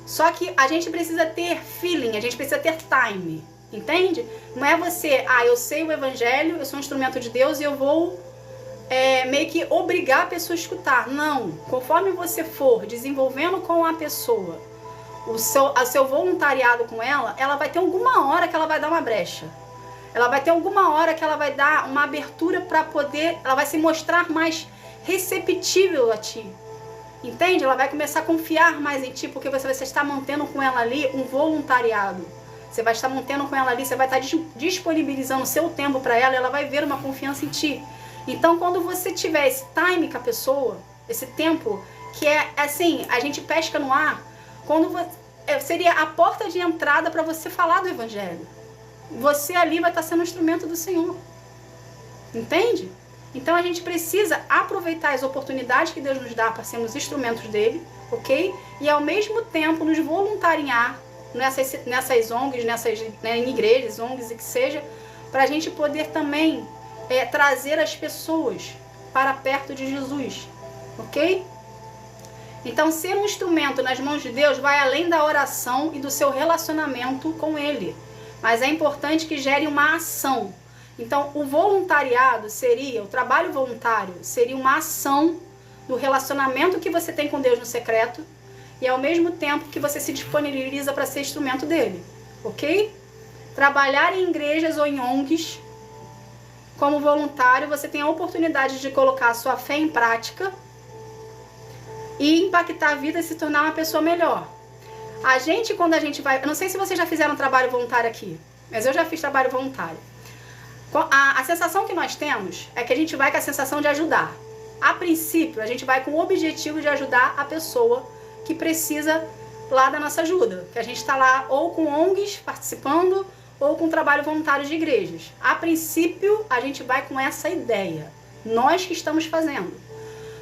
Só que a gente precisa ter feeling, a gente precisa ter time, entende? Não é você, eu sei o Evangelho, eu sou um instrumento de Deus e eu vou meio que obrigar a pessoa a escutar. Não, conforme você for desenvolvendo com a pessoa o seu voluntariado com ela, ela vai ter alguma hora que ela vai dar uma brecha. Ela vai ter alguma hora que ela vai dar uma abertura para poder, ela vai se mostrar mais receptível a ti. Entende? Ela vai começar a confiar mais em ti, porque você vai estar mantendo com ela ali um voluntariado. Você vai estar mantendo com ela ali, você vai estar disponibilizando o seu tempo para ela, e ela vai ver uma confiança em ti. Então, quando você tiver esse time com a pessoa, esse tempo, que é assim, a gente pesca no ar, seria a porta de entrada para você falar do Evangelho. Você ali vai estar sendo um instrumento do Senhor. Entende? Então a gente precisa aproveitar as oportunidades que Deus nos dá para sermos instrumentos dele, ok? E ao mesmo tempo nos voluntariar nessas ONGs, em igrejas, ONGs e que seja, para a gente poder também trazer as pessoas para perto de Jesus, ok? Então ser um instrumento nas mãos de Deus vai além da oração e do seu relacionamento com ele. Mas é importante que gere uma ação. Então, o voluntariado o trabalho voluntário seria uma ação do relacionamento que você tem com Deus no secreto e ao mesmo tempo que você se disponibiliza para ser instrumento dele, ok? Trabalhar em igrejas ou em ONGs como voluntário, você tem a oportunidade de colocar a sua fé em prática e impactar a vida e se tornar uma pessoa melhor. Quando a gente vai... Eu não sei se vocês já fizeram trabalho voluntário aqui, mas eu já fiz trabalho voluntário. A sensação que nós temos é que a gente vai com a sensação de ajudar. A princípio, a gente vai com o objetivo de ajudar a pessoa que precisa lá da nossa ajuda. Que a gente está lá ou com ONGs participando ou com trabalho voluntário de igrejas. A princípio, a gente vai com essa ideia. Nós que estamos fazendo.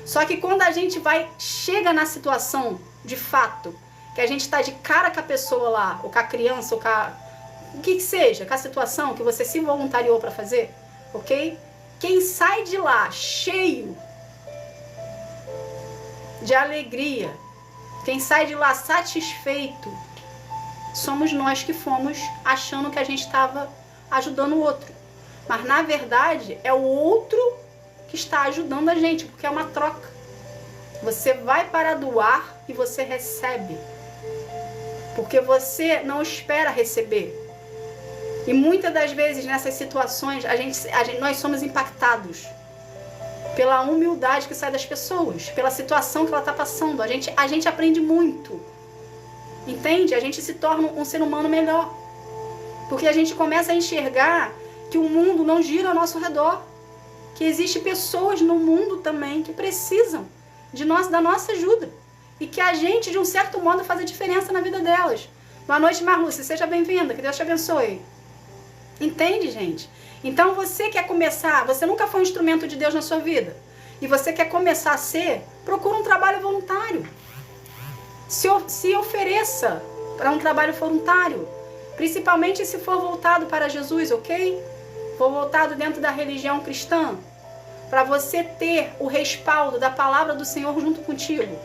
Só que quando a gente chega na situação, de fato, que a gente está de cara com a pessoa lá, ou com a criança, ou com o que seja, com a situação que você se voluntariou para fazer, ok? Quem sai de lá cheio de alegria, quem sai de lá satisfeito, somos nós que fomos achando que a gente estava ajudando o outro. Mas na verdade é o outro que está ajudando a gente, porque é uma troca. Você vai para doar e você recebe. Porque você não espera receber. E muitas das vezes nessas situações nós somos impactados pela humildade que sai das pessoas, pela situação que ela está passando. A gente aprende muito, entende? A gente se torna um ser humano melhor, porque a gente começa a enxergar que o mundo não gira ao nosso redor, que existem pessoas no mundo também que precisam da nossa ajuda e que a gente, de um certo modo, faz a diferença na vida delas. Boa noite, Marlúcia, seja bem-vinda, que Deus te abençoe. Entende, gente? Então você quer começar, você nunca foi um instrumento de Deus na sua vida, e você quer começar a ser, procura um trabalho voluntário. Se ofereça para um trabalho voluntário, principalmente se for voltado para Jesus, ok? For voltado dentro da religião cristã, para você ter o respaldo da palavra do Senhor junto contigo.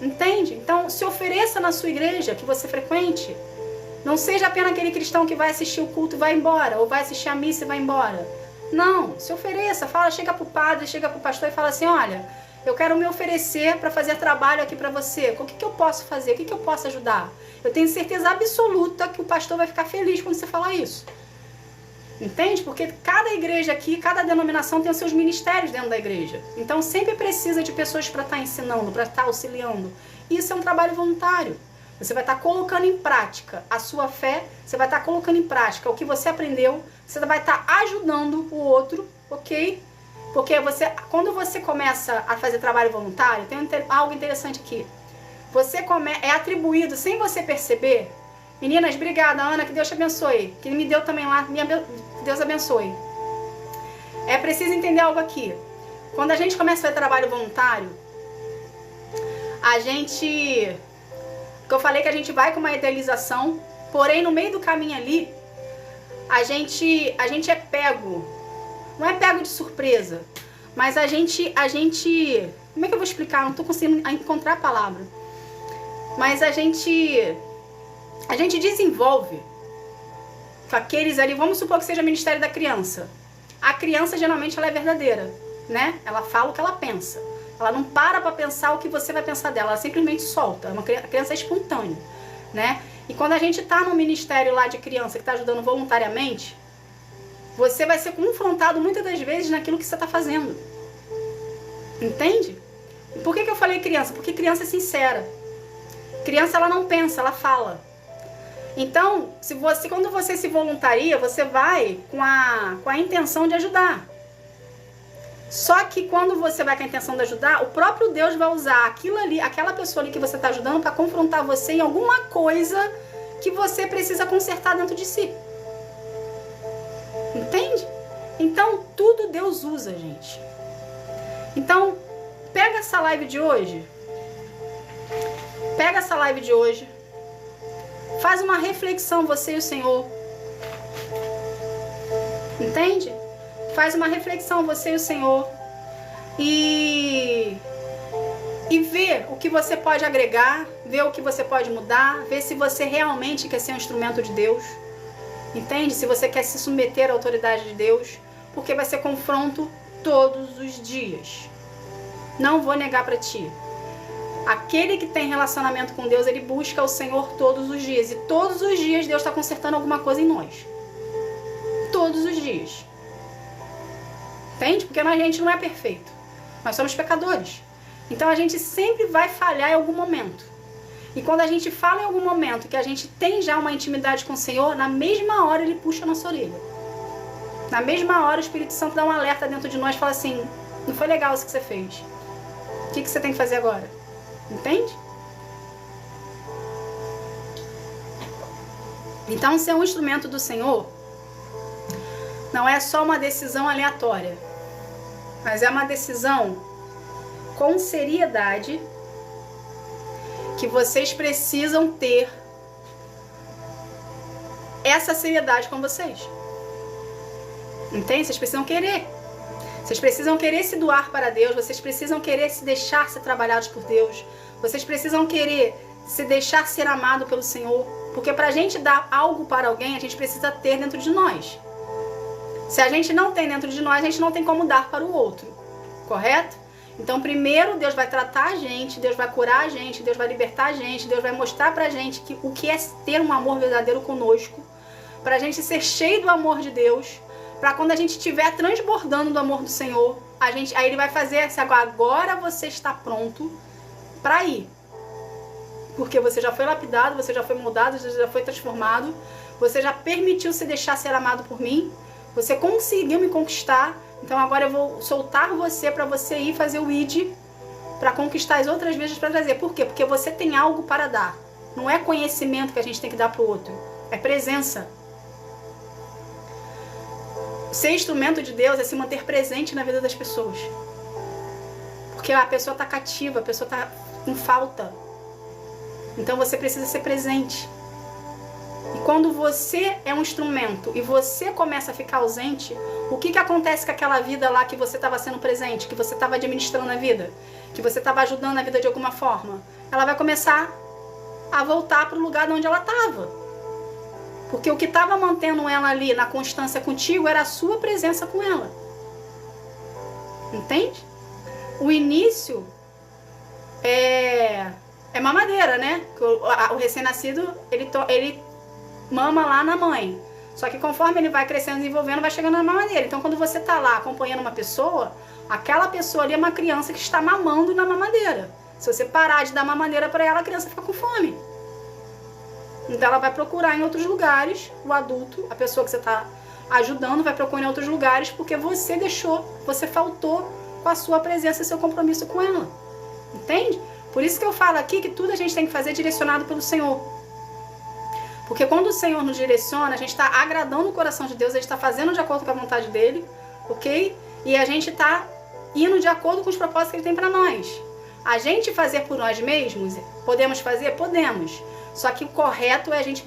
Entende? Então se ofereça na sua igreja que você frequente. Não seja apenas aquele cristão que vai assistir o culto e vai embora, ou vai assistir a missa e vai embora. Não, se ofereça, chega para o padre, chega para o pastor e fala assim, olha, eu quero me oferecer para fazer trabalho aqui para você. O que eu posso fazer? O que eu posso ajudar? Eu tenho certeza absoluta que o pastor vai ficar feliz quando você falar isso. Entende? Porque cada igreja aqui, cada denominação tem os seus ministérios dentro da igreja. Então sempre precisa de pessoas para estar ensinando, para estar auxiliando. Isso é um trabalho voluntário. Você vai estar colocando em prática a sua fé, você vai estar colocando em prática o que você aprendeu, você vai estar ajudando o outro, ok? Porque quando você começa a fazer trabalho voluntário, tem algo interessante aqui. É atribuído, sem você perceber. Meninas, obrigada, Ana, que Deus te abençoe. Que me deu também lá, que Deus abençoe. É preciso entender algo aqui. Quando a gente começa a fazer trabalho voluntário, que eu falei que a gente vai com uma idealização, porém no meio do caminho ali, a gente é pego, não é pego de surpresa, mas a gente, como é que eu vou explicar? Não estou conseguindo encontrar a palavra, mas a gente desenvolve com aqueles ali, vamos supor que seja o Ministério da Criança. A criança geralmente ela é verdadeira, né? Ela fala o que ela pensa. Ela não para pensar o que você vai pensar dela, ela simplesmente solta. A criança é espontânea, né? E quando a gente tá no ministério lá de criança que tá ajudando voluntariamente, você vai ser confrontado muitas das vezes naquilo que você tá fazendo. Entende? E por que eu falei criança? Porque criança é sincera. Criança ela não pensa, ela fala. Então, quando você se voluntaria, você vai com a intenção de ajudar. Só que quando você vai com a intenção de ajudar, o próprio Deus vai usar aquela pessoa ali que você está ajudando para confrontar você em alguma coisa que você precisa consertar dentro de si. Entende? Então, tudo Deus usa, gente. Então, pega essa live de hoje. Faz uma reflexão, você e o Senhor. Entende? Faz uma reflexão, você e o Senhor, e vê o que você pode agregar, vê o que você pode mudar, vê se você realmente quer ser um instrumento de Deus, entende? Se você quer se submeter à autoridade de Deus, porque vai ser confronto todos os dias. Não vou negar para ti. Aquele que tem relacionamento com Deus, ele busca o Senhor todos os dias, e todos os dias Deus está consertando alguma coisa em nós. Todos os dias. Entende? Porque a gente não é perfeito. Nós somos pecadores. Então a gente sempre vai falhar em algum momento. E quando a gente fala em algum momento que a gente tem já uma intimidade com o Senhor, na mesma hora ele puxa a nossa orelha. Na mesma hora o Espírito Santo dá um alerta dentro de nós e fala assim, não foi legal isso que você fez. O que você tem que fazer agora? Entende? Então ser um instrumento do Senhor não é só uma decisão aleatória, mas é uma decisão com seriedade que vocês precisam ter essa seriedade com vocês. Entende? Vocês precisam querer. Vocês precisam querer se doar para Deus, vocês precisam querer se deixar ser trabalhados por Deus, vocês precisam querer se deixar ser amado pelo Senhor, porque para a gente dar algo para alguém, a gente precisa ter dentro de nós. Se a gente não tem dentro de nós, a gente não tem como dar para o outro, correto? Então primeiro Deus vai tratar a gente, Deus vai curar a gente, Deus vai libertar a gente, Deus vai mostrar pra gente o que é ter um amor verdadeiro conosco, para a gente ser cheio do amor de Deus, para quando a gente estiver transbordando do amor do Senhor, aí Ele vai fazer assim, agora você está pronto para ir. Porque você já foi lapidado, você já foi moldado, você já foi transformado, você já permitiu se deixar ser amado por mim, você conseguiu me conquistar, então agora eu vou soltar você para você ir fazer o ID, para conquistar as outras vezes para trazer. Por quê? Porque você tem algo para dar. Não é conhecimento que a gente tem que dar para o outro, é presença. Ser instrumento de Deus é se manter presente na vida das pessoas. Porque a pessoa está cativa, a pessoa está em falta. Então você precisa ser presente. E quando você é um instrumento e você começa a ficar ausente, o que acontece com aquela vida lá que você estava sendo presente, que você estava administrando a vida, que você estava ajudando a vida de alguma forma? Ela vai começar a voltar para o lugar de onde ela estava. Porque o que estava mantendo ela ali na constância contigo era a sua presença com ela. Entende? O início é mamadeira, né? O recém-nascido, ele mama lá na mãe. Só que conforme ele vai crescendo e desenvolvendo, vai chegando na mamadeira. Então quando você está lá acompanhando uma pessoa, aquela pessoa ali é uma criança que está mamando na mamadeira. Se você parar de dar mamadeira para ela, a criança fica com fome. Então ela vai procurar em outros lugares, o adulto, a pessoa que você está ajudando, vai procurar em outros lugares porque você faltou com a sua presença e seu compromisso com ela. Entende? Por isso que eu falo aqui que tudo a gente tem que fazer direcionado pelo Senhor. Porque quando o Senhor nos direciona, a gente está agradando o coração de Deus, a gente está fazendo de acordo com a vontade dEle, ok? E a gente está indo de acordo com os propósitos que Ele tem para nós. A gente fazer por nós mesmos, podemos fazer? Podemos. Só que o correto é a gente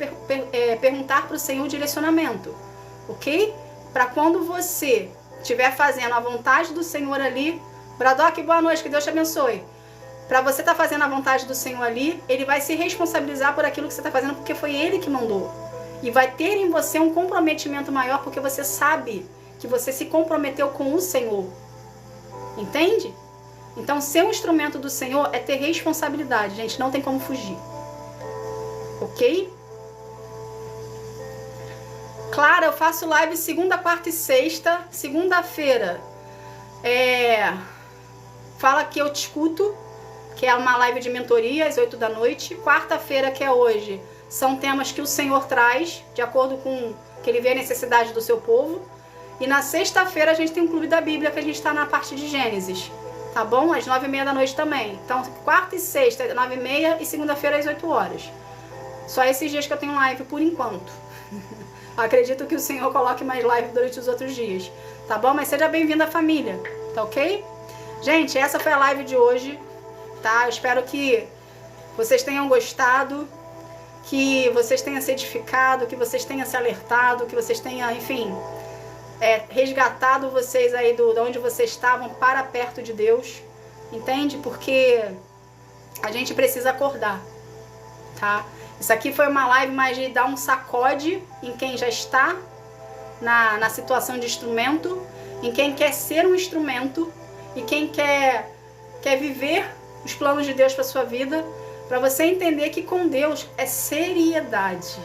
perguntar para o Senhor o direcionamento, ok? Para quando você estiver fazendo a vontade do Senhor ali, Bradock, boa noite, que Deus te abençoe. Para você estar fazendo a vontade do Senhor ali, Ele vai se responsabilizar por aquilo que você está fazendo, porque foi Ele que mandou. E vai ter em você um comprometimento maior, porque você sabe que você se comprometeu com o Senhor. Entende? Então, ser um instrumento do Senhor é ter responsabilidade, gente, não tem como fugir. Ok? Clara, eu faço live segunda, quarta e sexta. Segunda-feira fala que eu te escuto, que é uma live de mentoria às 8 da noite. Quarta-feira, que é hoje, são temas que o Senhor traz, de acordo com que Ele vê a necessidade do seu povo. E na sexta-feira a gente tem um clube da Bíblia, que a gente está na parte de Gênesis, tá bom? Às 9h30 da noite também. Então, quarta e sexta, 9h30 e segunda-feira às 8 horas. Só esses dias que eu tenho live por enquanto. Acredito que o Senhor coloque mais live durante os outros dias, tá bom? Mas seja bem-vindo à família, tá ok? Gente, essa foi a live de hoje, tá? Eu espero que vocês tenham gostado, que vocês tenham se edificado, que vocês tenham se alertado, que vocês tenham, enfim, resgatado vocês aí de onde vocês estavam para perto de Deus, entende? Porque a gente precisa acordar, tá? Isso aqui foi uma live mais de dar um sacode em quem já está na situação de instrumento, em quem quer ser um instrumento e quem quer viver os planos de Deus para sua vida, para você entender que com Deus é seriedade.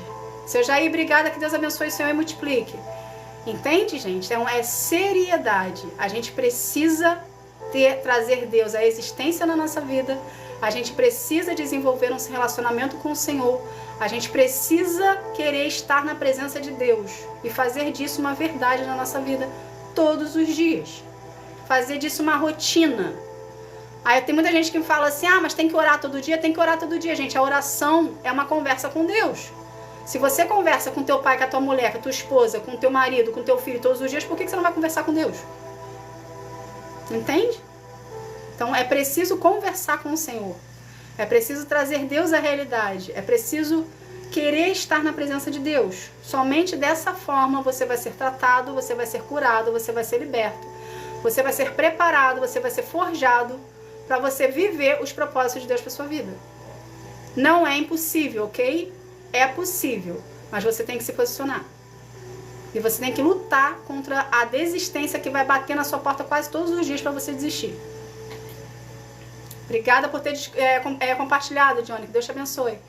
Seu Jair, obrigada, que Deus abençoe o Senhor e multiplique. Entende, gente? Então é seriedade. A gente precisa trazer Deus à existência na nossa vida. A gente precisa desenvolver um relacionamento com o Senhor. A gente precisa querer estar na presença de Deus e fazer disso uma verdade na nossa vida todos os dias. Fazer disso uma rotina. Aí tem muita gente que fala assim, mas tem que orar todo dia? Tem que orar todo dia, gente. A oração é uma conversa com Deus. Se você conversa com teu pai, com a tua mulher, com a tua esposa, com o teu marido, com o teu filho todos os dias, por que você não vai conversar com Deus? Entende? Então é preciso conversar com o Senhor. É preciso trazer Deus à realidade. É preciso querer estar na presença de Deus. Somente dessa forma você vai ser tratado, você vai ser curado, você vai ser liberto. Você vai ser preparado, você vai ser forjado para você viver os propósitos de Deus para sua vida. Não é impossível, ok? É possível, mas você tem que se posicionar. E você tem que lutar contra a desistência que vai bater na sua porta quase todos os dias para você desistir. Obrigada por ter compartilhado, Johnny. Que Deus te abençoe.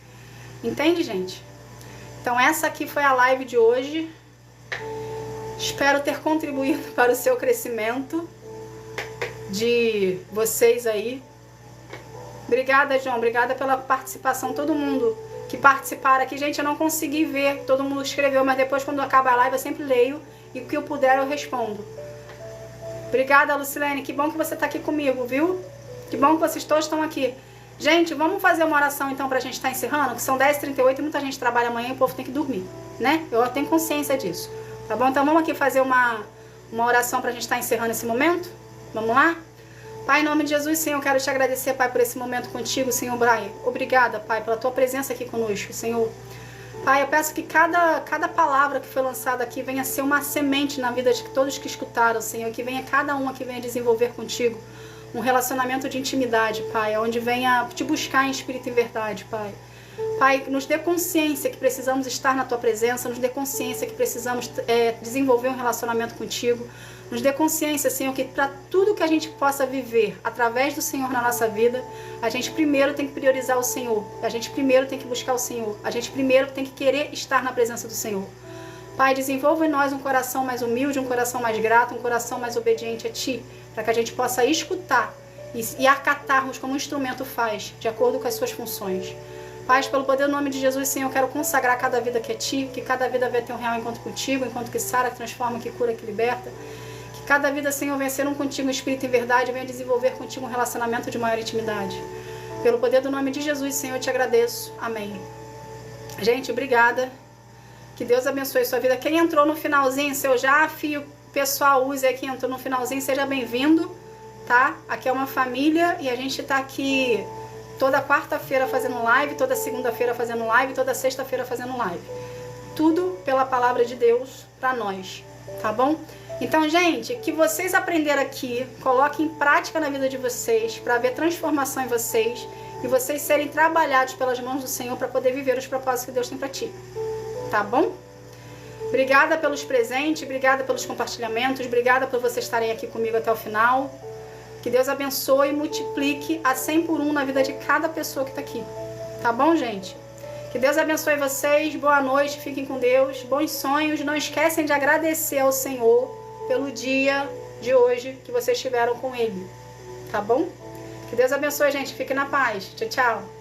Entende, gente? Então essa aqui foi a live de hoje. Espero ter contribuído para o seu crescimento de vocês aí. Obrigada, João. Obrigada pela participação. Todo mundo que participaram aqui. Gente, eu não consegui ver. Todo mundo escreveu, mas depois quando acaba a live eu sempre leio. E o que eu puder eu respondo. Obrigada, Lucilene. Que bom que você está aqui comigo, viu? Que bom que vocês todos estão aqui. Gente, vamos fazer uma oração então pra gente estar encerrando? Que são 10h38 e muita gente trabalha amanhã e o povo tem que dormir, né? Eu tenho consciência disso. Tá bom? Então vamos aqui fazer uma oração pra gente estar encerrando esse momento? Vamos lá? Pai, em nome de Jesus, Senhor, eu quero te agradecer, Pai, por esse momento contigo, Senhor Brian. Obrigada, Pai, pela tua presença aqui conosco, Senhor. Pai, eu peço que cada palavra que foi lançada aqui venha ser uma semente na vida de todos que escutaram, Senhor. Que venha cada um aqui venha desenvolver contigo um relacionamento de intimidade, Pai, onde venha te buscar em espírito e verdade, Pai. Pai, nos dê consciência que precisamos estar na Tua presença, nos dê consciência que precisamos desenvolver um relacionamento contigo, nos dê consciência, Senhor, que para tudo que a gente possa viver através do Senhor na nossa vida, a gente primeiro tem que priorizar o Senhor, a gente primeiro tem que buscar o Senhor, a gente primeiro tem que querer estar na presença do Senhor. Pai, desenvolva em nós um coração mais humilde, um coração mais grato, um coração mais obediente a Ti, para que a gente possa escutar e acatarmos como o instrumento faz, de acordo com as suas funções. Pai, pelo poder do nome de Jesus, Senhor, eu quero consagrar cada vida que é Ti, que cada vida venha ter um real encontro contigo, enquanto que sara, que transforma, que cura, que liberta. Que cada vida, Senhor, venha ser um contigo em espírito e verdade, venha desenvolver contigo um relacionamento de maior intimidade. Pelo poder do nome de Jesus, Senhor, eu te agradeço. Amém. Gente, obrigada. Que Deus abençoe sua vida. Quem entrou no finalzinho, seu Jaffe, o pessoal use aqui, entrou no finalzinho, seja bem-vindo, tá? Aqui é uma família e a gente tá aqui toda quarta-feira fazendo live, toda segunda-feira fazendo live, toda sexta-feira fazendo live. Tudo pela palavra de Deus pra nós, tá bom? Então, gente, que vocês aprenderam aqui, coloquem em prática na vida de vocês, para ver transformação em vocês e vocês serem trabalhados pelas mãos do Senhor para poder viver os propósitos que Deus tem para ti. Tá bom? Obrigada pelos presentes, obrigada pelos compartilhamentos, obrigada por vocês estarem aqui comigo até o final. Que Deus abençoe e multiplique a 100 por 1 na vida de cada pessoa que está aqui. Tá bom, gente? Que Deus abençoe vocês, boa noite, fiquem com Deus, bons sonhos. Não esquecem de agradecer ao Senhor pelo dia de hoje que vocês tiveram com Ele. Tá bom? Que Deus abençoe, gente. Fiquem na paz. Tchau, tchau.